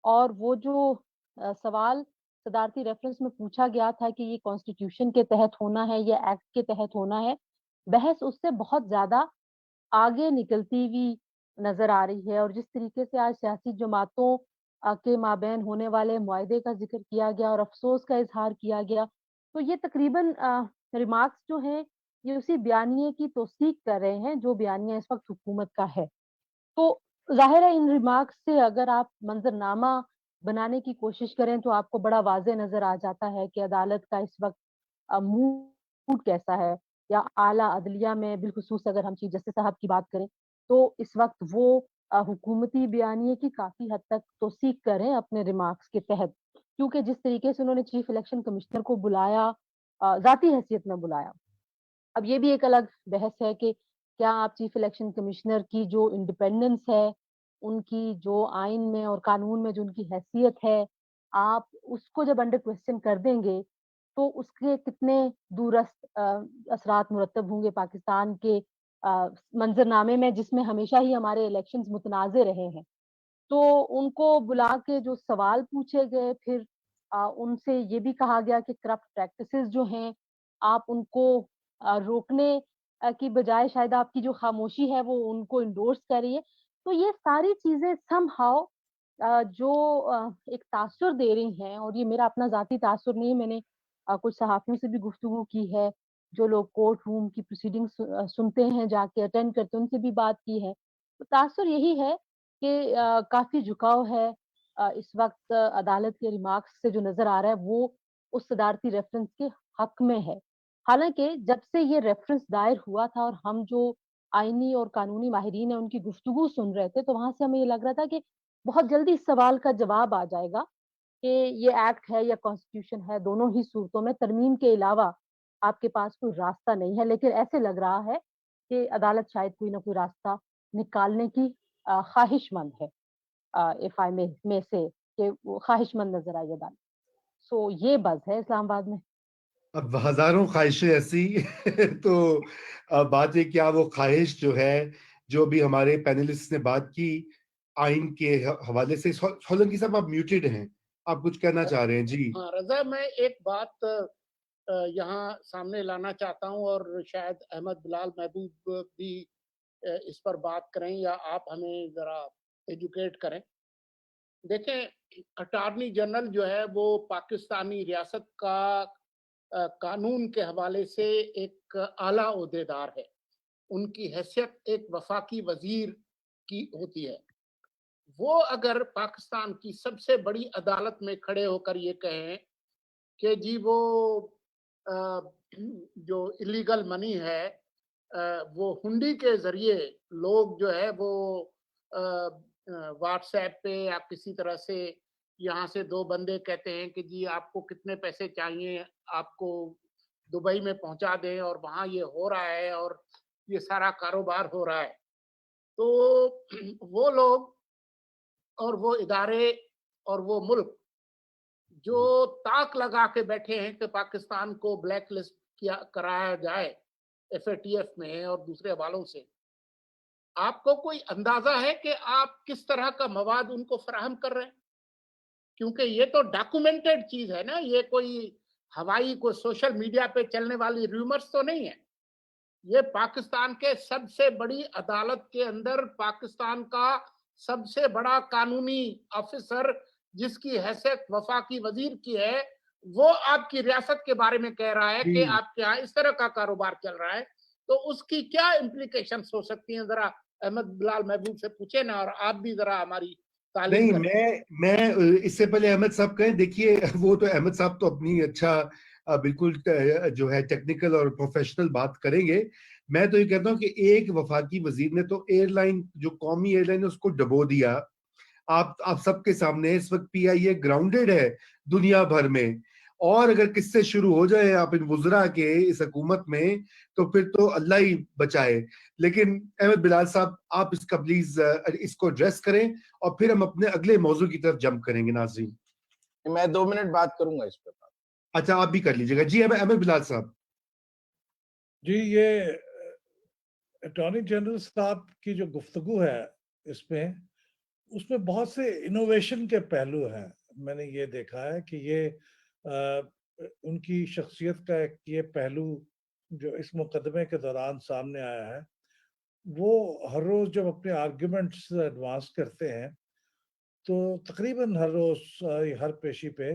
और वो जो सवाल सदारती रेफरेंस में पूछा गया था कि ये कॉन्स्टिट्यूशन के तहत होना है या एक्ट के तहत होना है, बहस उससे बहुत ज्यादा आगे निकलती हुई नज़र आ रही है और जिस तरीके से आज सियासी जमातों के माबैन होने वाले मुआहदे का ज़िक्र किया गया और अफ़सोस का इज़हार किया गया, तो ये तकरीबन रिमार्क्स जो हैं, ये उसी बयानिए की तौसीक कर रहे हैं, जो बयानिया इस वक़्त हुकूमत का है। तो ज़ाहिर है इन रिमार्क्स से अगर आप मंज़रनामा बनाने की कोशिश करें तो आपको बड़ा वाज़ेह नज़र आ जाता है कि अदालत का इस वक़्त मूड कैसा है या आला अदलिया में बिलख़ुसूस अगर हम चीफ जस्टिस साहब की बात करें, तो इस वक़्त वो हुकूमती बयानिए की काफ़ी हद तक तौसीक कर रहे हैं अपने रिमार्क्स के तहत। क्योंकि जिस तरीके से उन्होंने चीफ इलेक्शन कमिश्नर को बुलाया ज़ाती हैसियत में बुलाया। अब ये भी एक अलग बहस है कि क्या आप चीफ इलेक्शन कमिश्नर की जो इंडिपेंडेंस है, उनकी जो आइन में और कानून में जो उनकी हैसियत है, आप उसको जब अंडर क्वेश्चन कर देंगे, तो उसके कितने दूरस्थ असरात मुरत्तब होंगे पाकिस्तान के मंज़रनामे में जिसमें हमेशा ही हमारे इलेक्शंस मुतनाज़े रहे हैं। तो उनको बुला के जो सवाल पूछे गए फिर उनसे ये भी कहा गया कि करप्ट प्रैक्टिसेस जो हैं, आप उनको रोकने की बजाय शायद आपकी जो खामोशी है वो उनको एंडोर्स कर रही है। तो ये सारी चीज़ें समहाउ जो एक तासुर दे रही हैं और ये मेरा अपना ज़ाती तासुर नहीं है, मैंने कुछ सहाफ़ियों से भी गुफ्तगू की है, जो लोग कोर्ट रूम की प्रोसीडिंग्स सुनते हैं, जाके अटेंड करते हैं, उनसे भी बात की है। तो तासुर यही है कि काफ़ी झुकाव है इस वक़्त अदालत के रिमार्क्स से जो नज़र आ रहा है वो उस सदारती रेफ़रेंस के हक़ में है। हालाँकि जब से ये रेफ़रेंस दायर हुआ था और हम जो आईनी और कानूनी माहिरीन हैं उनकी गुफ्तगू सुन रहे थे, तो वहाँ से हमें ये लग रहा था कि बहुत जल्दी इस सवाल का जवाब आ जाएगा कि ये एक्ट है या कॉन्स्टिट्यूशन है, दोनों ही सूरतों में तरमीम के अलावा आपके पास कोई रास्ता नहीं है। लेकिन ऐसे लग रहा है कि अदालत शायद कोई ना कोई रास्ता निकालने की ख्वाहिशमंद है। इफ आई मे से कि वो ख्वाहिशमंद नज़र आई अदालत। सो ये बज़ है इस्लामाबाद में। अब हज़ारों ख्वाहिशें ऐसी तो बात है क्या वो ख्वाहिश जो है, जो भी हमारे पैनलिस्ट ने बात की, आइन के हवाले से सोलंकी साहब आप म्यूटेड हैं, आप कुछ कहना चाह रहे हैं? जी। हाँ, रज़ा मैं एक बात यहाँ सामने लाना चाहता हूँ और शायद अहमद बिलाल महबूब भी इस पर बात करें या आप हमें ज़रा एजुकेट करें। देखें, अटॉर्नी जनरल जो है वो पाकिस्तानी रियासत का कानून के हवाले से एक आला ओहदेदार है। उनकी हैसियत एक वफाकी वज़ीर की होती है। वो अगर पाकिस्तान की सबसे बड़ी अदालत में खड़े होकर ये कहें कि जी वो जो इलीगल मनी है वो हुंडी के ज़रिए लोग जो है वो व्हाट्सएप पे या किसी तरह से यहाँ से 2 बंदे कहते हैं कि जी आपको कितने पैसे चाहिए, आपको दुबई में पहुँचा दें और वहाँ ये हो रहा है और ये सारा कारोबार हो रहा है। तो वो लोग और वो इदारे और वो मुल्क जो ताक लगा के बैठे हैं कि पाकिस्तान को ब्लैक लिस्ट किया कराया जाए एफएटीएफ में और दूसरे हवालों से, आपको कोई अंदाजा है कि आप किस तरह का मवाद उनको फराहम कर रहे हैं? क्योंकि ये तो डॉक्यूमेंटेड चीज है ना, ये कोई हवाई कोई सोशल मीडिया पे चलने वाली रूमर्स तो नहीं है। ये पाकिस्तान के सबसे बड़ी अदालत के अंदर पाकिस्तान का सबसे बड़ा कानूनी ऑफिसर जिसकी हैसियत वफाकी वजीर की है, वो आपकी रियासत के बारे में कह रहा है कि जी। आपके यहाँ इस तरह का कारोबार चल रहा है, तो उसकी क्या इम्प्लीकेशंस हो सकती हैं? जरा अहमद बिलाल महबूब से पूछे ना, और आप भी जरा हमारी तालीम नहीं, करें। मैं इससे पहले अहमद साहब कहें, देखिए वो तो अहमद साहब तो अपनी अच्छा बिल्कुल जो है टेक्निकल और प्रोफेशनल बात करेंगे। मैं तो ये कहता हूँ कि एक वफाकी वजीर ने तो एयरलाइन, जो कौमी एयरलाइन है, उसको डबो दिया। आप सबके सामने इस वक्त पीआईए ग्राउंडेड है दुनिया भर में, और अगर किससे शुरू हो जाए आप इन वुजरा के इस हुकूमत में, तो फिर तो अल्लाह ही बचाए। लेकिन अहमद बिलाल साहब, आप इसका प्लीज इसको एड्रेस करें और फिर हम अपने अगले मौजू की तरफ जंप करेंगे। नाज़रीन, मैं 2 मिनट बात करूंगा इस पर। अच्छा आप भी कर लीजिएगा। जी अहमद बिलाल साहब। जी, ये अटॉर्नी जनरल साहब की जो गुफ्तगू है इसमें, उसमें बहुत से इनोवेशन के पहलू हैं। मैंने ये देखा है कि ये उनकी शख्सियत का एक ये पहलू जो इस मुकदमे के दौरान सामने आया है, وہ ہر روز جب اپنے آرگیومنٹس ایڈوانس کرتے ہیں تو تقریباً ہر روز ہر پیشی پہ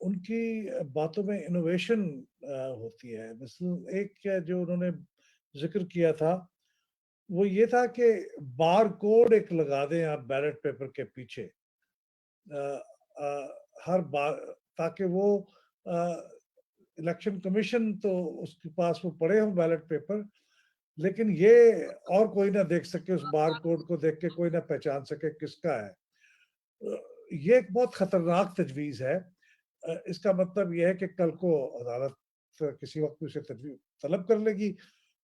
ان کی باتوں میں انوویشن ہوتی ہے. مثلا ایک جو انہوں نے ذکر کیا تھا وہ یہ تھا کہ بار کوڈ ایک لگا دیں آپ بیلٹ پیپر کے پیچھے ہر بار، تاکہ وہ الیکشن کمیشن تو اس کے پاس وہ پڑے ہوں بیلٹ پیپر، لیکن یہ اور کوئی نہ دیکھ سکے، اس بار کوڈ کو دیکھ کے کوئی نہ پہچان سکے کس کا ہے. یہ ایک بہت خطرناک تجویز ہے. اس کا مطلب یہ ہے کہ کل کو عدالت کسی وقت اسے تجویز طلب کر لے گی،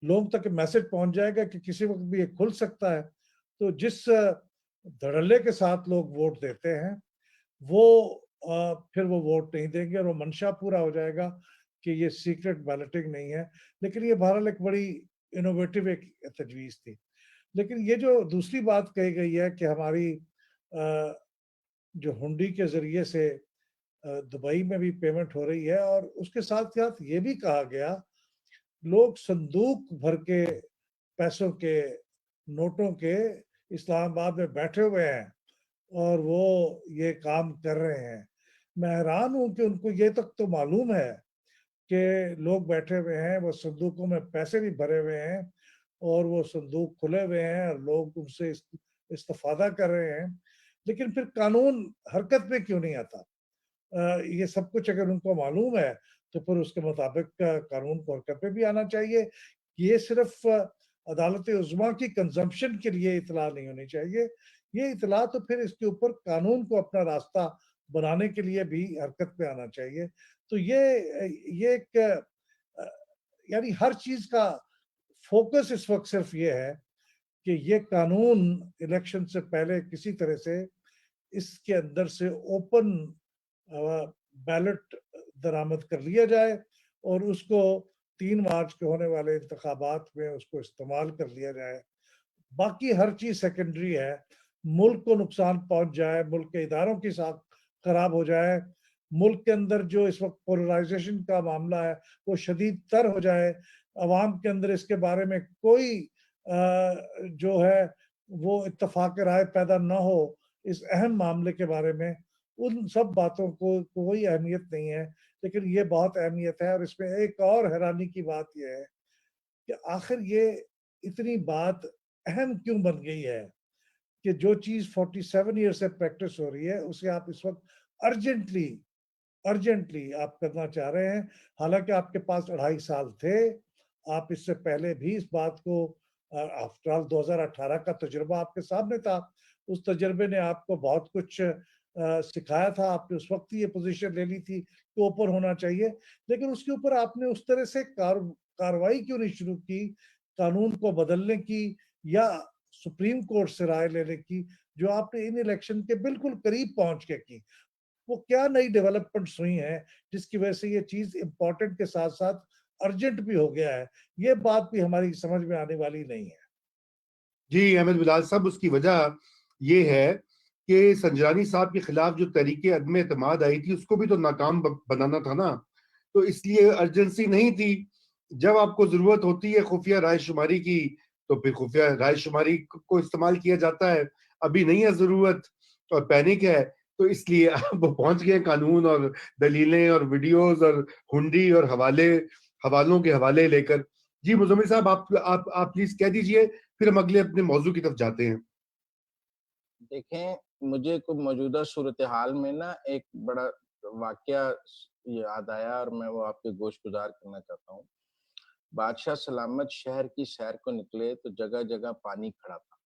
لوگوں تک میسج پہنچ جائے گا کہ کسی وقت بھی یہ کھل سکتا ہے. تو جس دھڑلے کے ساتھ لوگ ووٹ دیتے ہیں وہ پھر وہ ووٹ نہیں دیں گے، اور وہ منشا پورا ہو جائے گا کہ یہ سیکرٹ بیلٹنگ نہیں ہے. لیکن یہ بہرحال ایک بڑی انوویٹو ایک تجویز تھی. لیکن یہ جو دوسری بات کہی گئی ہے کہ ہماری جو ہنڈی کے ذریعے سے دبئی میں بھی پیمنٹ ہو رہی ہے، اور اس کے ساتھ ساتھ یہ بھی کہا گیا لوگ صندوق بھر کے پیسوں کے، نوٹوں کے اسلام آباد میں بیٹھے ہوئے ہیں اور وہ یہ کام کر رہے ہیں. میں حیران ہوں کہ ان کو یہ تک تو معلوم ہے کہ لوگ بیٹھے ہوئے ہیں، وہ صندوقوں میں پیسے بھی بھرے ہوئے ہیں اور وہ صندوق کھلے ہوئے ہیں اور لوگ ان سے استفادہ کر رہے ہیں، لیکن پھر قانون حرکت میں کیوں نہیں آتا؟ یہ سب کچھ اگر ان کو معلوم ہے تو پھر اس کے مطابق قانون کو حرکت میں بھی آنا چاہیے. یہ صرف عدالت عظمیٰ کی کنزمپشن کے لیے اطلاع نہیں ہونی چاہیے، یہ اطلاع تو پھر اس کے اوپر قانون کو اپنا راستہ بنانے کے لیے بھی حرکت میں آنا چاہیے. تو یہ ایک یعنی ہر چیز کا فوکس اس وقت صرف یہ ہے کہ یہ قانون الیکشن سے پہلے کسی طرح سے اس کے اندر سے اوپن بیلٹ درآمد کر لیا جائے اور اس کو 3 مارچ کے ہونے والے انتخابات میں اس کو استعمال کر لیا جائے. باقی ہر چیز سیکنڈری ہے. ملک کو نقصان پہنچ جائے، ملک کے اداروں کے ساتھ خراب ہو جائے، ملک کے اندر جو اس وقت پولرائزیشن کا معاملہ ہے وہ شدید تر ہو جائے، عوام کے اندر اس کے بارے میں کوئی جو ہے وہ اتفاق رائے پیدا نہ ہو اس اہم معاملے کے بارے میں، ان سب باتوں کو کوئی اہمیت نہیں ہے. لیکن یہ بہت اہمیت ہے. اور اس میں ایک اور حیرانی کی بات یہ ہے کہ آخر یہ اتنی بات اہم کیوں بن گئی ہے کہ جو چیز 47 ایئر سے پریکٹس ہو رہی ہے اسے آپ اس وقت ارجنٹلی آپ کرنا چاہ رہے ہیں، حالانکہ آپ کے پاس 2.5 سال تھے. آپ اس سے پہلے بھی اس بات کو آفٹر آل 2018 کا تجربہ آپ کے سامنے تھا، اس تجربے نے آپ کو بہت کچھ سکھایا تھا. آپ نے اس وقت یہ پوزیشن لے لی تھی کہ اوپر ہونا چاہیے، لیکن اس کے اوپر آپ نے اس طرح سے کاروائی کیوں نہیں شروع کی قانون کو بدلنے کی یا سپریم کورٹ سے رائے لینے کی، جو آپ نے ان الیکشن کے بالکل قریب پہنچ کے کی؟ وہ کیا نئی ڈیولپمنٹس ہوئی ہیں جس کی وجہ سے یہ چیز امپورٹنٹ کے ساتھ ساتھ ارجنٹ بھی ہو گیا ہے؟ یہ بات بھی ہماری سمجھ میں آنے والی نہیں ہے. جی احمد بلال صاحب، اس کی وجہ یہ ہے کہ سنجرانی صاحب کے خلاف جو تحریک عدم اعتماد آئی تھی اس کو بھی تو ناکام بنانا تھا نا، تو اس لیے ارجنسی نہیں تھی. جب آپ کو ضرورت ہوتی ہے خفیہ رائے شماری کی تو پھر خفیہ رائے شماری کو استعمال کیا جاتا ہے. ابھی نہیں ہے ضرورت اور پینک ہے، تو اس لیے وہ پہنچ گئے قانون اور دلیلیں اور ویڈیوز اور ہنڈی اور حوالوں کے حوالے لے کر. جی مزمل صاحب، آپ پلیز کہہ دیجئے، پھر ہم اگلے اپنے موضوع کی طرف جاتے ہیں. دیکھیں، مجھے کو موجودہ صورتحال میں نا ایک بڑا واقعہ یاد آیا اور میں وہ آپ کے گوش گزار کرنا چاہتا ہوں. بادشاہ سلامت شہر کی سیر کو نکلے تو جگہ جگہ پانی کھڑا تھا.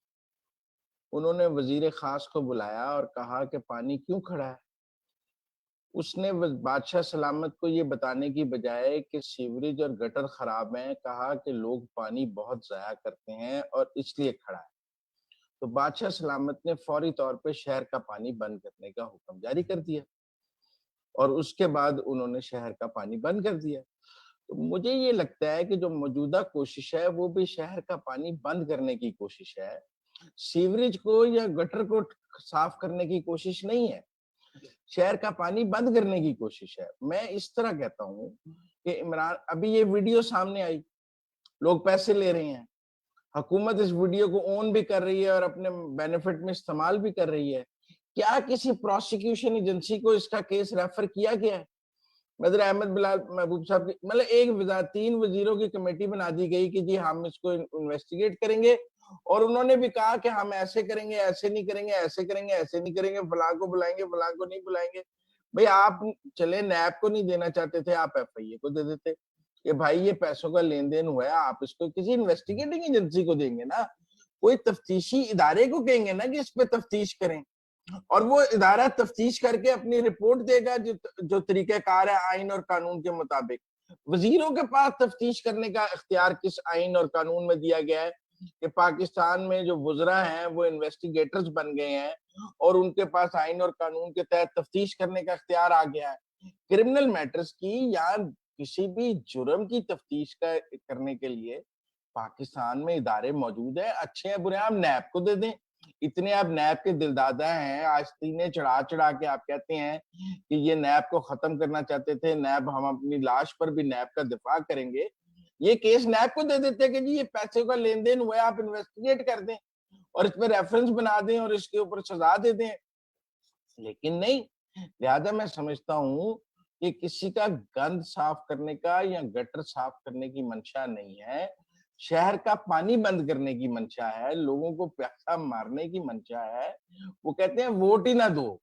انہوں نے وزیر خاص کو بلایا اور کہا کہ پانی کیوں کھڑا ہے؟ اس نے بادشاہ سلامت کو یہ بتانے کی بجائے کہ سیوریج اور گٹر خراب ہیں، کہا کہ لوگ پانی بہت ضائع کرتے ہیں اور اس لیے کھڑا ہے. تو بادشاہ سلامت نے فوری طور پہ شہر کا پانی بند کرنے کا حکم جاری کر دیا اور اس کے بعد انہوں نے شہر کا پانی بند کر دیا. تو مجھے یہ لگتا ہے کہ جو موجودہ کوشش ہے وہ بھی شہر کا پانی بند کرنے کی کوشش ہے، سیوریج کو یا گٹر کو صاف کرنے کی کوشش نہیں ہے، شہر کا پانی بند کرنے کی کوشش ہے. میں اس طرح کہتا ہوں کہ عمران، ابھی یہ ویڈیو سامنے آئی، لوگ پیسے لے رہے ہیں، हुकूमत इस वीडियो को ओन भी कर रही है और अपने बेनिफिट में इस्तेमाल भी कर रही है। क्या किसी प्रोसिक्यूशन एजेंसी को इसका केस रेफर किया गया है? मदर अहमद बिलाल महबूब साहब की मतलब एक 3 वजीरों की कमेटी बना दी गई कि जी हम इसको इन्वेस्टिगेट करेंगे, और उन्होंने भी कहा कि हम ऐसे करेंगे, ऐसे नहीं करेंगे, ऐसे करेंगे, ऐसे नहीं करेंगे, फलां को बुलाएंगे, फलां को नहीं बुलाएंगे। भाई आप चले नैब को नहीं देना चाहते थे, आप एफआईए को दे देते कि भाई ये पैसों का लेन देन हुआ है, आप इसको किसी इन्वेस्टिगेटिंग एजेंसी को देंगे ना, कोई तफ्तीशी इदारे को कहेंगे ना कि इस पे तफ्तीश करें, और वो इदारा तफ्तीश करके अपनी रिपोर्ट देगा जो तरीकाकार है आइन और कानून के मुताबिक। वजीरों के पास तफ्तीश करने का इख्तियार किस आइन और कानून में दिया गया है कि पाकिस्तान में जो वुज़रा हैं वो इन्वेस्टिगेटर्स बन गए हैं और उनके पास आइन और कानून के तहत तफ्तीश करने का इख्तियार आ गया है। क्रिमिनल मैटर्स की या किसी भी जुर्म की तफ्तीश करने के लिए पाकिस्तान में इदारे मौजूद है, अच्छे हैं बुरे हैं, आप नैब को दे दें। इतने आप नैब के दिलदादा हैं, आस्तीने चढ़ा चढ़ा के आप कहते हैं कि ये नैब को खत्म करना चाहते थे, नैब हम अपनी लाश पर भी नैब का दिफा करेंगे। ये केस नैब को दे देते हैं कि जी ये पैसे का लेन देन हुआ है, आप इन्वेस्टिगेट कर दें और इसमें रेफरेंस बना दें और इसके ऊपर सजा दे दें, लेकिन नहीं। लिहाजा मैं समझता हूँ कि किसी का गंद साफ करने का या गटर साफ करने की मंशा नहीं है, शहर का पानी बंद करने की मंशा है, लोगों को प्यासा मारने की मंशा है। वो कहते हैं वोट ही ना दो,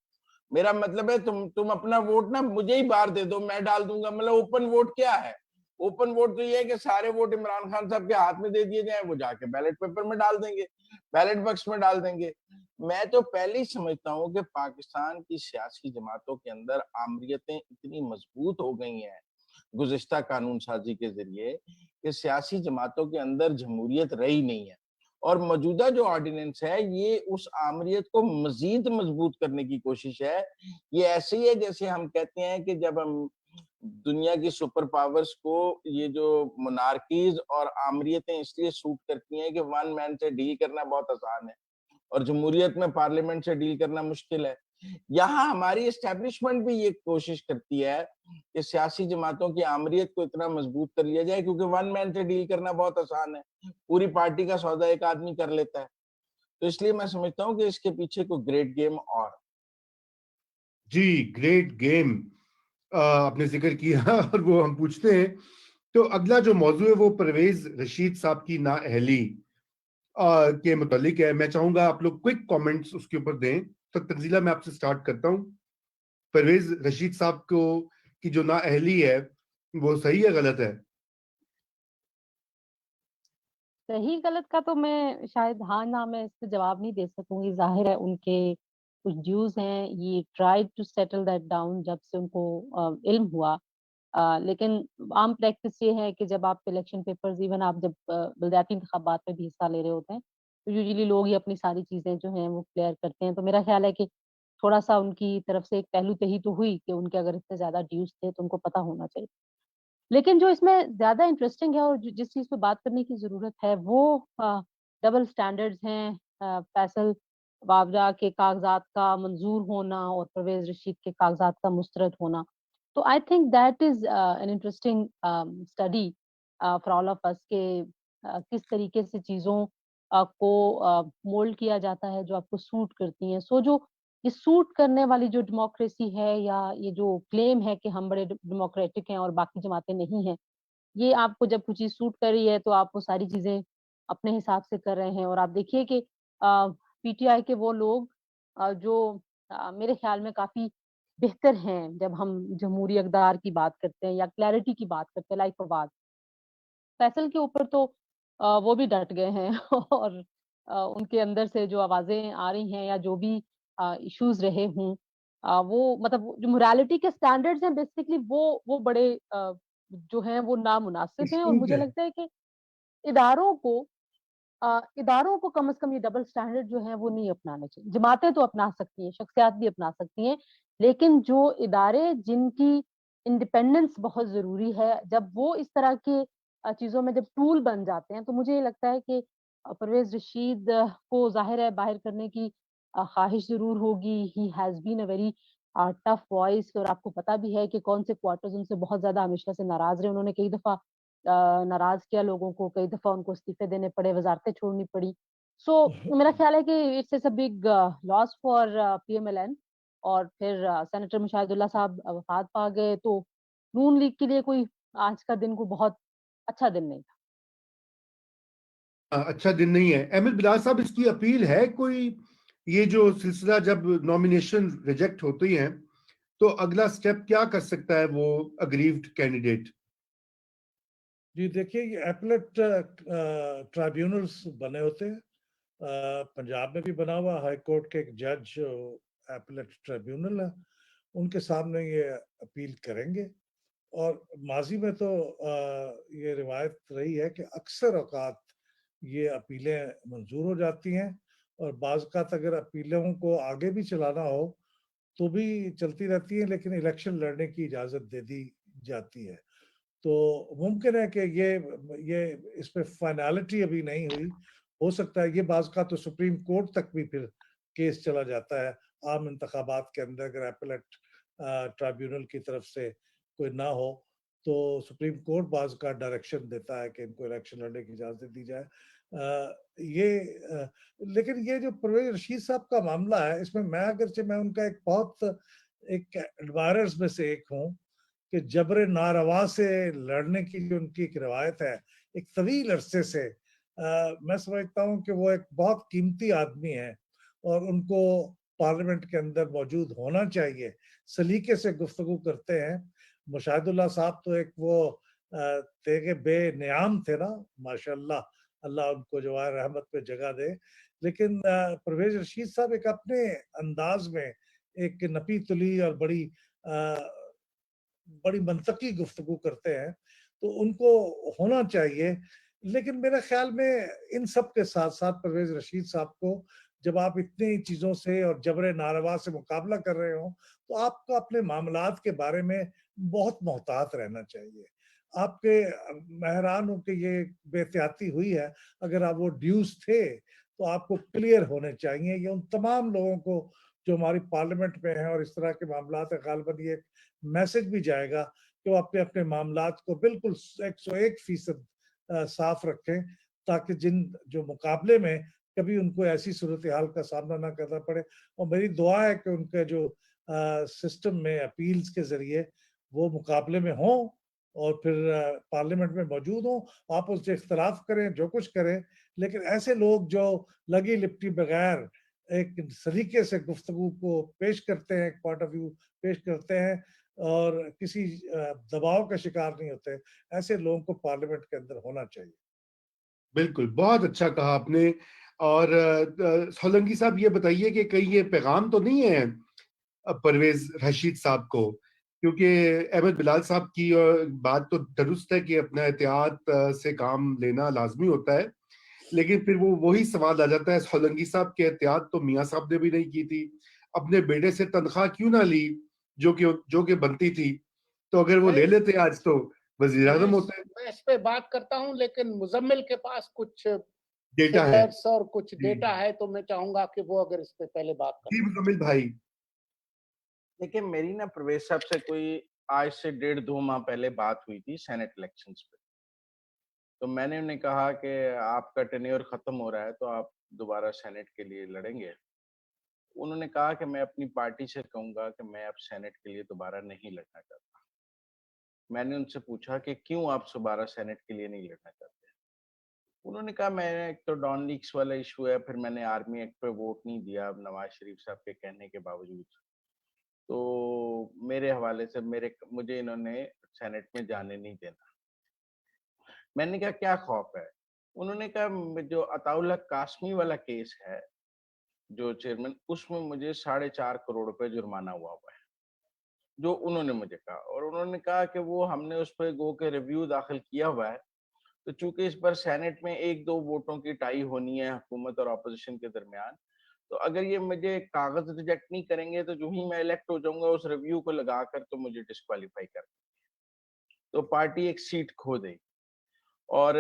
मेरा मतलब है तुम अपना वोट ना मुझे ही बाहर दे दो, मैं डाल दूंगा। मतलब ओपन वोट क्या है? ओपन वोट तो ये है कि सारे वोट इमरान खान साहब के हाथ में दे दिए जाए, वो जाके बैलेट पेपर में डाल देंगे, बैलेट बॉक्स में डाल देंगे। मैं तो पहले ही समझता हूँ कि पाकिस्तान की सियासी जमातों के अंदर आमरीयतें इतनी मजबूत हो गई हैं गुज़िश्ता कानून साजी के जरिए कि सियासी जमातों के अंदर जमहूरियत रही नहीं है, और मौजूदा जो ऑर्डिनेंस है ये उस आमरीयत को मजीद मजबूत करने की कोशिश है। ये ऐसे ही है जैसे हम कहते हैं कि जब हम दुनिया की सुपर पावर्स को ये जो मोनार्कीज और आमरीयतें इसलिए सूट करती हैं कि वन मैन से डील करना बहुत आसान है और जमहूरियत में पार्लियामेंट से डील करना मुश्किल है। यहाँ हमारी एस्टेब्लिशमेंट भी ये कोशिश करती है कि सियासी जमातों की आमरीयत को इतना मजबूत कर लिया जाए, क्योंकि वन मैन से डील करना बहुत आसान है, पूरी पार्टी का सौदा एक आदमी कर लेता है। तो इसलिए मैं समझता हूँ कि इसके पीछे कोई ग्रेट गेम और जी, ग्रेट गेम आपने जिक्र किया और वो हम पूछते हैं। तो अगला जो मौजू है वो परवेज रशीद साहब की नाअहली के मुतालिक है। मैं चाहूंगा आप लोग क्विक कमेंट्स उसके ऊपर दें। तो तंजीला मैं आपसे स्टार्ट करता हूं। परवेज रशीद साहब को की जो नाअहली है वो सही है गलत है? सही गलत का तो मैं शायद हाँ ना मैं इससे जवाब नहीं दे सकूंगी। जाहिर है उनके कुछ ड्यूज हैं, ये tried to settle that down जब से उनको इल्म हुआ। लेकिन आम प्रैक्टिस ये है कि जब आप इलेक्शन पेपर्स इवन आप जब बलदियाती इंतखाबात में भी हिस्सा ले रहे होते हैं तो यूजुअली लोग ही अपनी सारी चीजें जो हैं वो क्लियर करते हैं। तो मेरा ख्याल है कि थोड़ा सा उनकी तरफ से एक पहलू तही तो हुई कि उनके अगर इतने ज्यादा ड्यूज थे तो उनको पता होना चाहिए। लेकिन जो इसमें ज्यादा इंटरेस्टिंग है और जिस चीज पे बात करने की जरूरत है वो डबल स्टैंडर्ड्स हैं। फैसल वावजा के कागजात का मंजूर होना और परवेज रशीद के कागजात का मुस्तरद होना। तो I think that is an interesting study for all of us के किस तरीके से चीजों को मोल्ड किया जाता है जो आपको सूट करती हैं। सो जो ये सूट करने वाली जो डेमोक्रेसी है या ये जो क्लेम है कि हम बड़े डेमोक्रेटिक हैं और बाकी जमातें नहीं हैं, ये आपको जब कुछ चीज सूट कर रही है तो आप वो सारी चीजें अपने हिसाब से कर रहे हैं। और आप देखिए कि पीटीआई के वो लोग जो मेरे ख्याल में काफी बेहतर हैं जब हम जमहूरी अक़दार की बात करते हैं या क्लैरिटी की बात करते हैं, लाइक फवाद फैसल के ऊपर तो वो भी डट गए हैं और उनके अंदर से जो आवाजें आ रही हैं या जो भी इश्यूज रहे हों, वो मतलब जो मोरालिटी के स्टैंडर्ड्स हैं बेसिकली वो बड़े जो हैं वो नामुनासिब हैं। और इश्यूज मुझे है। लगता है कि इदारों को इदारों को कम से कम ये डबल स्टैंडर्ड जो है वो नहीं अपनाने चाहिए। जमातें तो अपना सकती हैं, शख्सियात भी अपना सकती हैं, लेकिन जो इदारे जिनकी इंडिपेंडेंस बहुत जरूरी है, जब वो इस तरह के चीजों में जब टूल बन जाते हैं तो मुझे ये लगता है कि परवेज रशीद को जाहिर है बाहर करने की ख्वाहिश जरूर होगी। He has been a very tough voice और आपको पता भी है कि कौन से क्वार्टर्स उनसे बहुत ज्यादा हमेशा से नाराज रहे। उन्होंने कई दफा नाराज किया लोगों को, कई दफा उनको इस्तीफे देने पड़े, वजारतें छोड़नी पड़ी। सो मेरा ख्याल है कि it's a big loss for PMLN. और फिर सेनेटर मुशाहिदुल्लाह साहब वफात पा गए, तो नून लीग के लिए कोई आज का दिन कोई बहुत अच्छा दिन नहीं था। अच्छा दिन नहीं है। अहमद बिलाल साहब, इसकी अपील है कोई? ये जो सिलसिला जब नॉमिनेशन रिजेक्ट होती हैं तो अगला स्टेप क्या कर सकता है वो अग्रीव्ड कैंडिडेट? जी देखिए, ये एपलेट ट्राइब्यूनल्स बने होते हैं। पंजाब में भी बना हुआ हाई कोर्ट के एक जज एपलेट ट्राइब्यूनल है, उनके सामने ये अपील करेंगे। और माजी में तो ये रिवायत रही है कि अक्सर औकात ये अपीलें मंजूर हो जाती हैं, और बाज़ औक़ात अगर अपीलों को आगे भी चलाना हो तो भी चलती रहती है, लेकिन इलेक्शन लड़ने की इजाज़त दे दी जाती है। तो मुमकिन है कि ये इस पे फाइनैलिटी अभी नहीं हुई। हो सकता है ये बाज़ का तो सुप्रीम कोर्ट तक भी फिर केस चला जाता है आम इंतखाबात के अंदर, अगर एपलेट ट्राइब्यूनल की तरफ से कोई ना हो तो सुप्रीम कोर्ट बाज़ का डायरेक्शन देता है कि इनको इलेक्शन लड़ने की इजाज़त दी जाए। लेकिन ये जो परवेज़ रशीद साहब का मामला है, इसमें मैं उनका एक एडमायरर्स में से एक हूँ कि जबरे नारवा से लड़ने की जो उनकी एक रवायत है एक तवील अरसे से, मैं समझता हूँ कि वो एक बहुत कीमती आदमी है और उनको पार्लियामेंट के अंदर मौजूद होना चाहिए। सलीके से गुफ्तगू करते हैं। मुशाहिदुल्लाह साहब तो एक वो तेगे बेनियाम थे ना, माशाअल्लाह, अल्लाह उनको जो है रहमत पे जगह दे। लेकिन परवेज रशीद साहब एक अपने अंदाज में एक नपी तुली और बड़ी मंतकी गुफ्तगू करते हैं, तो उनको होना चाहिए। लेकिन मेरे ख्याल में इन सब के साथ साथ परवेज रशीद साहब को जब आप इतनी चीज़ों से और जबरे नारवा से मुकाबला कर रहे हो तो आपको अपने मामलात के बारे में बहुत मोहतात रहना चाहिए। आपके मैं हैरान हूँ कि ये बेहतियाती हुई है। अगर आप वो ड्यूज़ थे तो आपको क्लियर होने चाहिए। ये उन तमाम लोगों को जो हमारी पार्लियामेंट में हैं और इस तरह के मामलात है, ग़ालिबन ये मैसेज भी जाएगा कि वो अपने मामलात को बिल्कुल 101% साफ रखें, ताकि जो मुकाबले में कभी उनको ऐसी सूरत हाल का सामना ना करना पड़े। और मेरी दुआ है कि उनके जो सिस्टम में अपील्स के ज़रिए वो मुकाबले में हों और फिर पार्लियामेंट में मौजूद हों, आपस में इख्तलाफ करें, जो कुछ करें, लेकिन ऐसे लोग जो लगी-लिपटी बगैर एक सलीके से गुफ्तगू को पेश करते हैं, एक पॉइंट ऑफ व्यू पेश करते हैं और किसी दबाव का शिकार नहीं होते, ऐसे लोगों को पार्लियामेंट के अंदर होना चाहिए। बिल्कुल, बहुत अच्छा कहा आपने। और सोलंकी साहब, ये बताइए कि कहीं ये पैगाम तो नहीं है परवेज रशीद साहब को? क्योंकि अहमद बिलाल साहब की बात तो दुरुस्त है कि अपना एहतियात से काम लेना लाजमी होता है, लेकिन फिर वो वही सवाल आ जाता है, सोलंकी साहब की एहतियात तो मियाँ साहब ने भी नहीं की थी। अपने बेटे से तनख्वाह क्यों ना ली जो कि बनती थी? तो अगर वो ले लेते आज तो वजीर आजम होते। मैं इस पे बात करता हूं, लेकिन मुजम्मिल के पास कुछ डेटा है फिगर्स और कुछ डेटा है, तो मैं चाहूंगा कि वो अगर इस पे पहले बात जी, करें। मुजम्मिल भाई। देखिए, मेरी ना परवेज साहब से कोई आज से 1.5-2 माह पहले बात हुई थी सेनेट इलेक्शंस पे। तो मैंने उन्हें कहा कि आपका टेन्योर खत्म हो रहा है, तो आप दोबारा सेनेट के लिए लड़ेंगे? उन्होंने कहा कि मैं अपनी पार्टी से कहूंगा कि मैं अब सेनेट के लिए दोबारा नहीं लड़ना चाहता। मैंने उनसे पूछा कि क्यों आप दोबारा सेनेट के लिए नहीं लड़ना चाहते? उन्होंने कहा, मैं एक तो डॉन लीक्स वाला इशू है, फिर मैंने आर्मी एक्ट पे वोट नहीं दिया नवाज शरीफ साहब के कहने के बावजूद। तो मेरे हवाले से मुझे इन्होंने सेनेट में जाने नहीं देना। मैंने कहा, क्या खौफ है? उन्होंने कहा, जो अताउल्लाह कासमी वाला केस है, जो चेयरमैन, उसमें मुझे 4.5 करोड़ रुपए जुर्माना हुआ है, जो उन्होंने मुझे कहा। और उन्होंने कहा कि वो हमने उस पर गो के रिव्यू दाखिल किया हुआ है, तो चूंकि इस पर सेनेट में 1-2 वोटों की टाई होनी है हुकूमत और अपोजिशन के दरमियान, तो अगर ये मुझे कागज रिजेक्ट नहीं करेंगे तो जो ही मैं इलेक्ट हो जाऊंगा उस रिव्यू को लगाकर तो मुझे डिस्क्वालीफाई कर देंगे, तो पार्टी एक सीट खो देगी। और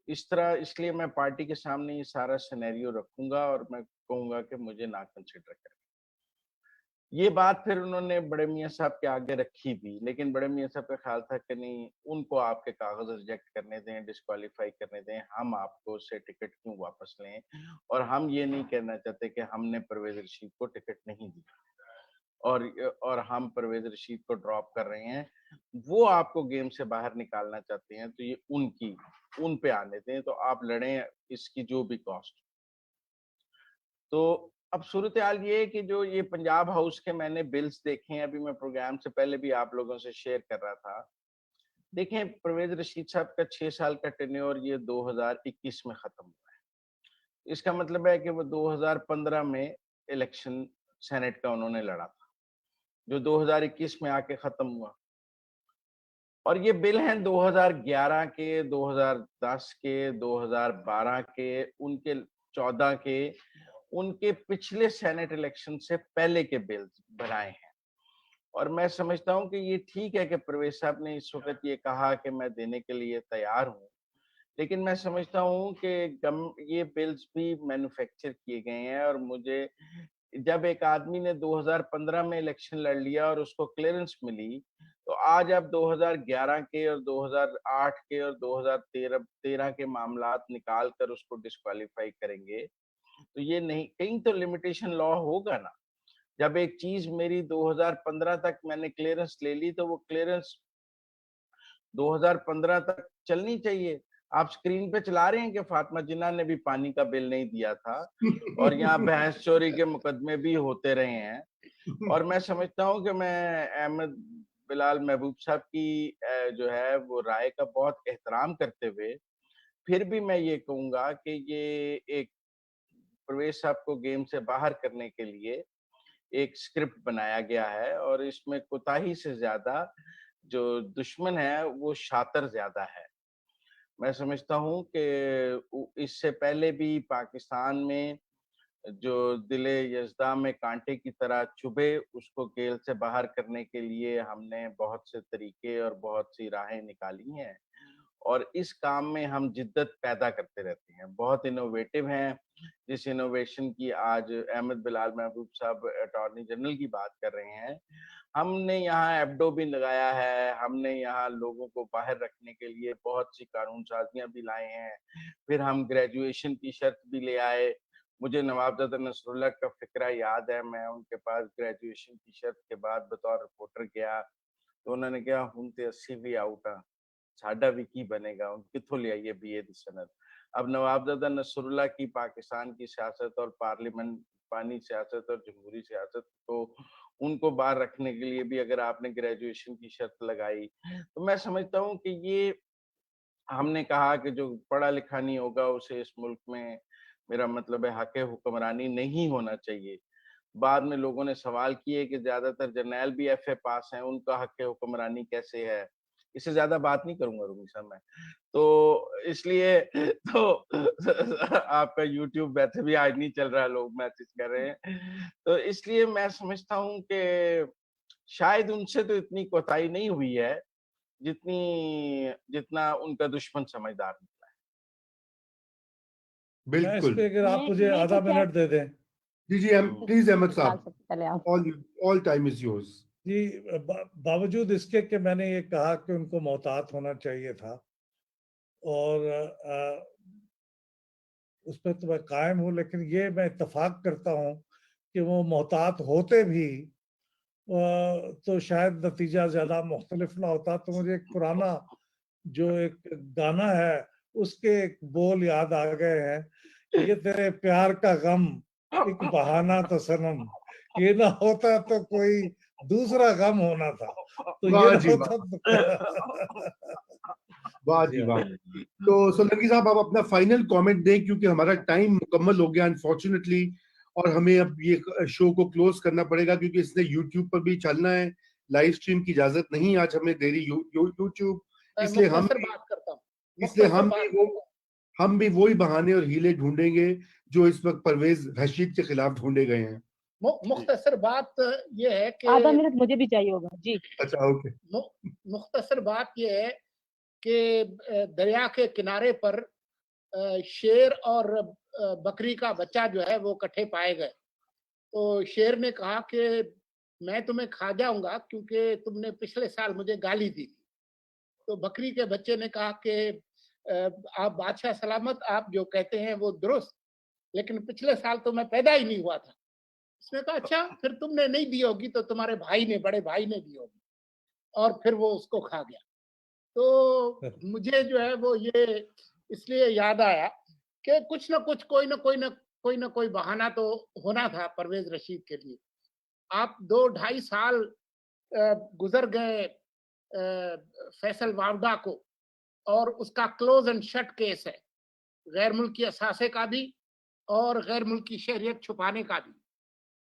इस तरह इसलिए मैं पार्टी के सामने ये सारा सिनेरियो रखूंगा और मैं कहूंगा कि मुझे ना कंसिडर करें। ये बात फिर उन्होंने बड़े मियाँ साहब के आगे रखी भी, लेकिन बड़े मियाँ साहब का ख्याल था कि नहीं, उनको आपके कागज रिजेक्ट करने दें, डिस्क्वालीफाई करने दें, हम आपको से टिकट क्यों वापस लें, और हम ये नहीं कहना चाहते कि हमने परवेज रशीद को टिकट नहीं दी और हम परवेज रशीद को ड्रॉप कर रहे हैं। वो आपको गेम से बाहर निकालना चाहते हैं तो ये उन पे आने दें, तो आप लड़ें इसकी जो भी कॉस्ट। तो अब सूरत हाल ये है कि जो ये पंजाब हाउस के मैंने बिल्स देखे हैं, अभी मैं प्रोग्राम से पहले भी आप लोगों से शेयर कर रहा था। देखें, परवेज रशीद साहब का 6 साल का टेन्योर ये 2021 में खत्म हुआ है। इसका मतलब है कि वो 2015 में इलेक्शन सेनेट का उन्होंने लड़ा था, जो 2021 में आके खत्म हुआ। और ये बिल हैं 2011 के, 2010 के, 2012 के, उनके 14 के, उनके पिछले सेनेट इलेक्शन से पहले के बिल्स बनाए हैं। और मैं समझता हूं कि ये ठीक है कि परवेज साहब ने इस वक्त ये कहा कि मैं देने के लिए तैयार हूं, लेकिन मैं समझता हूं कि ये बिल्स भी मैन्युफैक्चर किए गए हैं। और मुझे, जब एक आदमी ने 2015 में इलेक्शन लड़ लिया और उसको क्लियरेंस मिली, तो आज आप 2011 के और 2008 के और 2013 के मामलात निकाल कर उसको डिस्क्वालीफाई करेंगे, तो ये नहीं, कहीं तो लिमिटेशन लॉ होगा ना। जब एक चीज मेरी 2015 तक मैंने क्लियरेंस ले ली, तो वो क्लियरेंस 2015 तक चलनी चाहिए। आप स्क्रीन पे चला रहे हैं कि फातिमा जिन्ना ने भी पानी का बिल नहीं दिया था और यहाँ भैंस चोरी के मुकदमे भी होते रहे हैं। और मैं समझता हूँ कि मैं अहमद बिलाल महबूब साहब की जो है वो राय का बहुत एहतराम करते हुए फिर भी मैं ये कहूंगा कि ये एक परवेज साहब को गेम से बाहर करने के लिए एक स्क्रिप्ट बनाया गया है, और इसमें कोताही से ज्यादा जो दुश्मन है वो शातिर ज्यादा है। मैं समझता हूँ कि इससे पहले भी पाकिस्तान में जो दिले यज़दा में कांटे की तरह चुभे, उसको जेल से बाहर करने के लिए हमने बहुत से तरीके और बहुत सी राहें निकाली हैं, और इस काम में हम जिद्दत पैदा करते रहते हैं, बहुत इनोवेटिव हैं। जिस इनोवेशन की आज अहमद बिलाल महबूब साहब अटॉर्नी जनरल की बात कर रहे हैं, हमने यहाँ एबडो भी लगाया है, हमने यहाँ लोगों को बाहर रखने के लिए बहुत सी कानून साजियां भी लाए हैं, फिर हम ग्रेजुएशन की शर्त भी ले आए। मुझे नवाबजादा नसरुल्लाह का फिक्रा याद है, मैं उनके पास ग्रेजुएशन की शर्त के बाद बतौर रिपोर्टर गया, तो उन्होंने कहा हुण ते 80 भी आउट आ, साडा भी की बनेगा, हुण कित्थों ले आइए बीए दी सनद। अब नवाबजादा नसरुल्लाह की पाकिस्तान की सियासत और पार्लियामानी सियासत और जमहूरी सियासत को उनको बाहर रखने के लिए भी अगर आपने ग्रेजुएशन की शर्त लगाई, तो मैं समझता हूँ कि ये हमने कहा कि जो पढ़ा लिखा नहीं होगा उसे इस मुल्क में, मेरा मतलब है, हक हुक्मरानी नहीं होना चाहिए। बाद में लोगों ने सवाल किए कि ज्यादातर जर्नैल भी एफए पास हैं, उनका हक हुक्मरानी कैसे है। इससे ज्यादा बात नहीं करूंगा रूमी साहब मैं, तो इसलिए तो आपका यूट्यूब वैसे भी आज नहीं चल रहा, लोग मैसेज कर रहे हैं, तो इसलिए मैं समझता हूँ कि शायद उनसे तो इतनी कोताही नहीं हुई है जितना उनका दुश्मन समझदार निकला है। मैं इस बिल्कुल पे अगर आप मुझे मैं आधा कुछ मिनट दे दें। जी जी प्लीज अहमद बिलाल साहब, सबसे पहले आप। All time is yours. जी, बावजूद इसके कि मैंने ये कहा कि उनको मोहतात होना चाहिए था, और उस पर तो मैं कायम हूँ, लेकिन ये मैं इत्तेफाक करता हूँ कि वो मोहतात होते भी तो शायद नतीजा ज्यादा मुख्तलिफ ना होता। तो मुझे एक पुराना जो एक गाना है उसके एक बोल याद आ गए हैं, ये तेरे प्यार का गम एक बहाना तो सनम, ये ना होता तो कोई दूसरा गम होना था, तो ये वाह ना जी होता वाह जी जी हाँ। वाह। तो सोलंकी साहब आप अपना फाइनल कमेंट दें, क्योंकि हमारा टाइम मुकम्मल हो गया अनफॉर्चुनेटली, और हमें अब ये शो को क्लोज करना पड़ेगा, क्योंकि इसने यूट्यूब पर भी चलना है। लाइव स्ट्रीम की इजाजत नहीं आज हमें दे रही यूट्यूब, इसलिए मुख्तसर बात करता हूँ, इसलिए मुख्तसर हम भी वही बहाने और हीले ढूंढेंगे जो इस वक्त परवेज रशीद के खिलाफ ढूंढे गए हैं। मुख्तसर बात ये है कि आधा मिनट मुझे भी चाहिए होगा जी। अच्छा ओके। मुख्तसर बात ये है कि दरिया के किनारे पर शेर और बकरी का बच्चा जो है वो इकट्ठे पाए गए। तो शेर ने कहा कि मैं तुम्हें खा जाऊंगा क्योंकि तुमने पिछले साल मुझे गाली दी थी। तो बकरी के बच्चे ने कहा कि आप बादशाह सलामत, आप जो कहते हैं वो दुरुस्त, लेकिन पिछले साल तो मैं पैदा ही नहीं हुआ था। उसने कहा अच्छा, फिर तुमने नहीं दी होगी तो तुम्हारे भाई ने, बड़े भाई ने दी होगी, और फिर वो उसको खा गया। तो मुझे जो है वो ये इसलिए याद आया कि कुछ ना कुछ, कोई ना कोई बहाना तो होना था परवेज रशीद के लिए। आप 2-2.5 साल गुजर गए फैसल वावडा को, और उसका क्लोज एंड शट केस है, गैर मुल्की असासे का भी और गैर मुल्की शहरियत छुपाने का भी।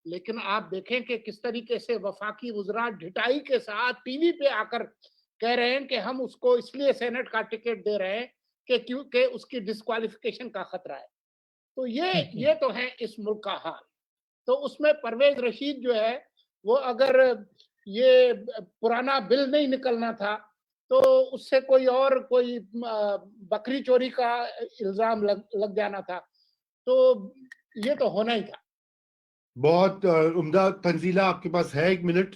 लेकिन आप देखें कि किस तरीके से वफाकी वुज़रा ढिठाई के साथ टीवी पे आकर कह रहे हैं कि हम उसको इसलिए सेनेट का टिकट दे रहे हैं कि क्योंकि उसकी डिस्क्वालिफिकेशन का खतरा है। तो ये तो है इस मुल्क का हाल। तो उसमें परवेज रशीद जो है वो, अगर ये पुराना बिल नहीं निकलना था तो उससे कोई बकरी चोरी का इल्जाम लग जाना था। तो ये तो होना ही था। बहुत उम्दा। तंजीला, आपके पास है 1 मिनट,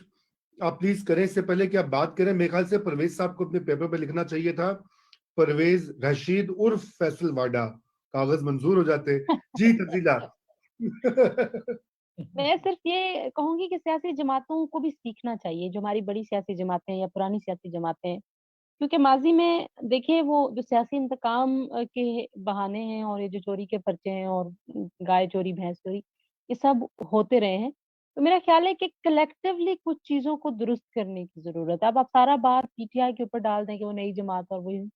आप प्लीज करें। इससे पहले कि आप बात करें, मेरे ख्याल से परवेज साहब को अपने पेपर पे लिखना चाहिए था परवेज रशीद उर्फ फैसल वाडा, कागज मंजूर हो जाते। जी तंजीला। मैं सिर्फ ये कहूंगी कि सियासी जमातों को भी सीखना चाहिए, जो हमारी बड़ी सियासी जमातें हैं या पुरानी सियासी जमातें हैं, क्योंकि माजी में देखिए वो जो सियासी इंतकाम के बहाने हैं और ये जो चोरी के पर्चे हैं और गाय चोरी, भैंस चोरी, ये सब होते रहे हैं। तो मेरा ख्याल है कि कलेक्टिवली कुछ चीजों को दुरुस्त करने की जरूरत है। अब आप सारा बात पीटीआई के ऊपर डाल दें कि वो नई जमात, और वही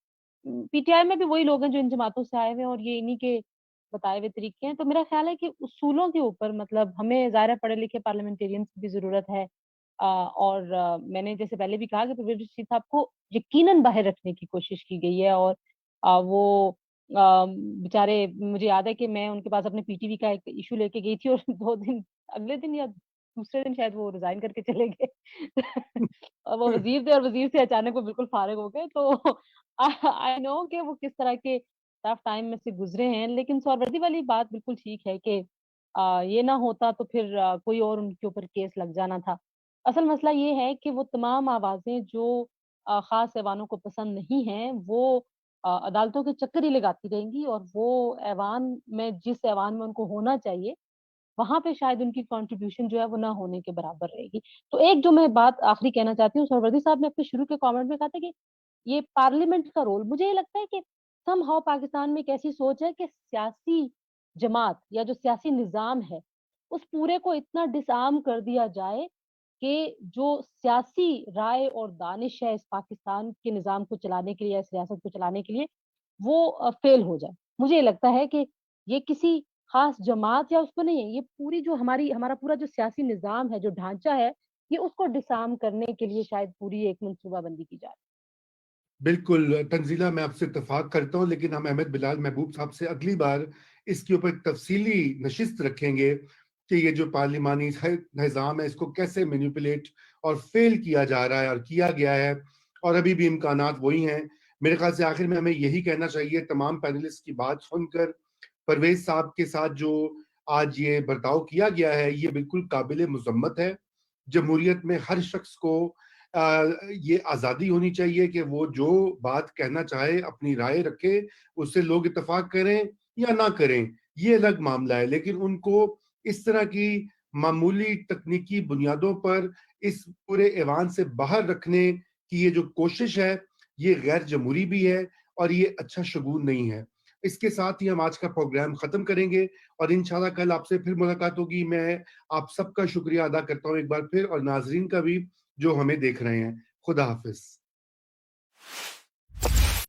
पीटीआई में भी वही लोग हैं जो इन जमातों से आए हुए हैं और ये इन्हीं के बताए हुए तरीके हैं। तो मेरा ख्याल है कि उसूलों के ऊपर, मतलब हमें ज़ाहिर है पढ़े लिखे पार्लियामेंटेरियंस की भी ज़रूरत है। और मैंने जैसे पहले भी कहा कि परवेज रशीद साहब को यकीनन बाहर रखने की कोशिश की गई है, और वो बेचारे, मुझे याद है कि मैं उनके पास अपने पीटीवी का एक इशू लेके गई थी और 2 दिन, अगले दिन या दूसरे दिन शायद वो रिज़ाइन करके चले गए। और वो वज़ीर थे और वज़ीर से अचानक वो बिल्कुल फ़ारिग हो गए। तो आई नो कि वो किस तरह के टफ टाइम में से गुज़रे हैं, लेकिन सौरवर्दी वाली बात बिल्कुल ठीक है कि ये ना होता तो फिर कोई और उनके ऊपर केस लग जाना था। असल मसला ये है कि वो तमाम आवाज़ें जो ख़ास ऐवानों को पसंद नहीं हैं, वो अदालतों के चक्कर ही लगाती रहेंगी, और वो ऐवान में, जिस ऐवान में उनको होना चाहिए, वहाँ पे शायद उनकी कंट्रीब्यूशन जो है वो ना होने के बराबर रहेगी। तो एक जो मैं बात आखिरी कहना चाहती हूँ, सरवर्दी साहब ने अपने शुरू के कमेंट में कहा था कि ये पार्लियामेंट का रोल, मुझे ये लगता है कि समहाउ पाकिस्तान में एक ऐसी सोच है कि सियासी जमात या जो सियासी निज़ाम है, उस पूरे को इतना डिसआर्म कर दिया जाए कि जो सियासी राय और दानिश है इस पाकिस्तान के निज़ाम को चलाने के लिए या सियासत को चलाने के लिए, वो फेल हो जाए। मुझे ये लगता है कि ये किसी खास जमात या उसको नहीं है, ये पूरी जो हमारा पूरा जो सियासी निज़ाम है, जो ढांचा है, ये उसको डिसआर्म करने के लिए शायद पूरी एक मंसूबाबंदी की जा रही है। बिल्कुल तंजीला, मैं आपसे इत्तेफाक करता हूँ, लेकिन हम अहमद बिलाल महबूब साहब से अगली बार इसके ऊपर एक तफसीली नशिस्त रखेंगे कि ये जो पार्लिमानी निज़ाम है इसको कैसे मैनिपुलेट और फेल किया जा रहा है और किया गया है, और अभी भी इम्कानात वही हैं। मेरे ख्याल से आखिर में हमें यही कहना चाहिए, तमाम पैनलिस्ट की बात सुनकर, परवेज साहब के साथ जो आज ये बर्ताव किया गया है ये बिल्कुल काबिल मजम्मत है। जमहूरियत में हर शख्स को ये आज़ादी होनी चाहिए कि वो जो बात कहना चाहे अपनी राय रखे, उससे लोग इत्तेफाक करें या ना करें, ये अलग मामला है। लेकिन उनको इस तरह की मामूली तकनीकी बुनियादों पर इस पूरे ऐवान से बाहर रखने की ये जो कोशिश है, ये गैर जमहूरी भी है और ये अच्छा शगुन नहीं है। इसके साथ ही हम आज का प्रोग्राम खत्म करेंगे और इंशाल्लाह कल आपसे फिर मुलाकात होगी। मैं आप सबका शुक्रिया अदा करता हूँ एक बार फिर, और नाजरीन का भी जो हमें देख रहे हैं। खुदा हाफिज।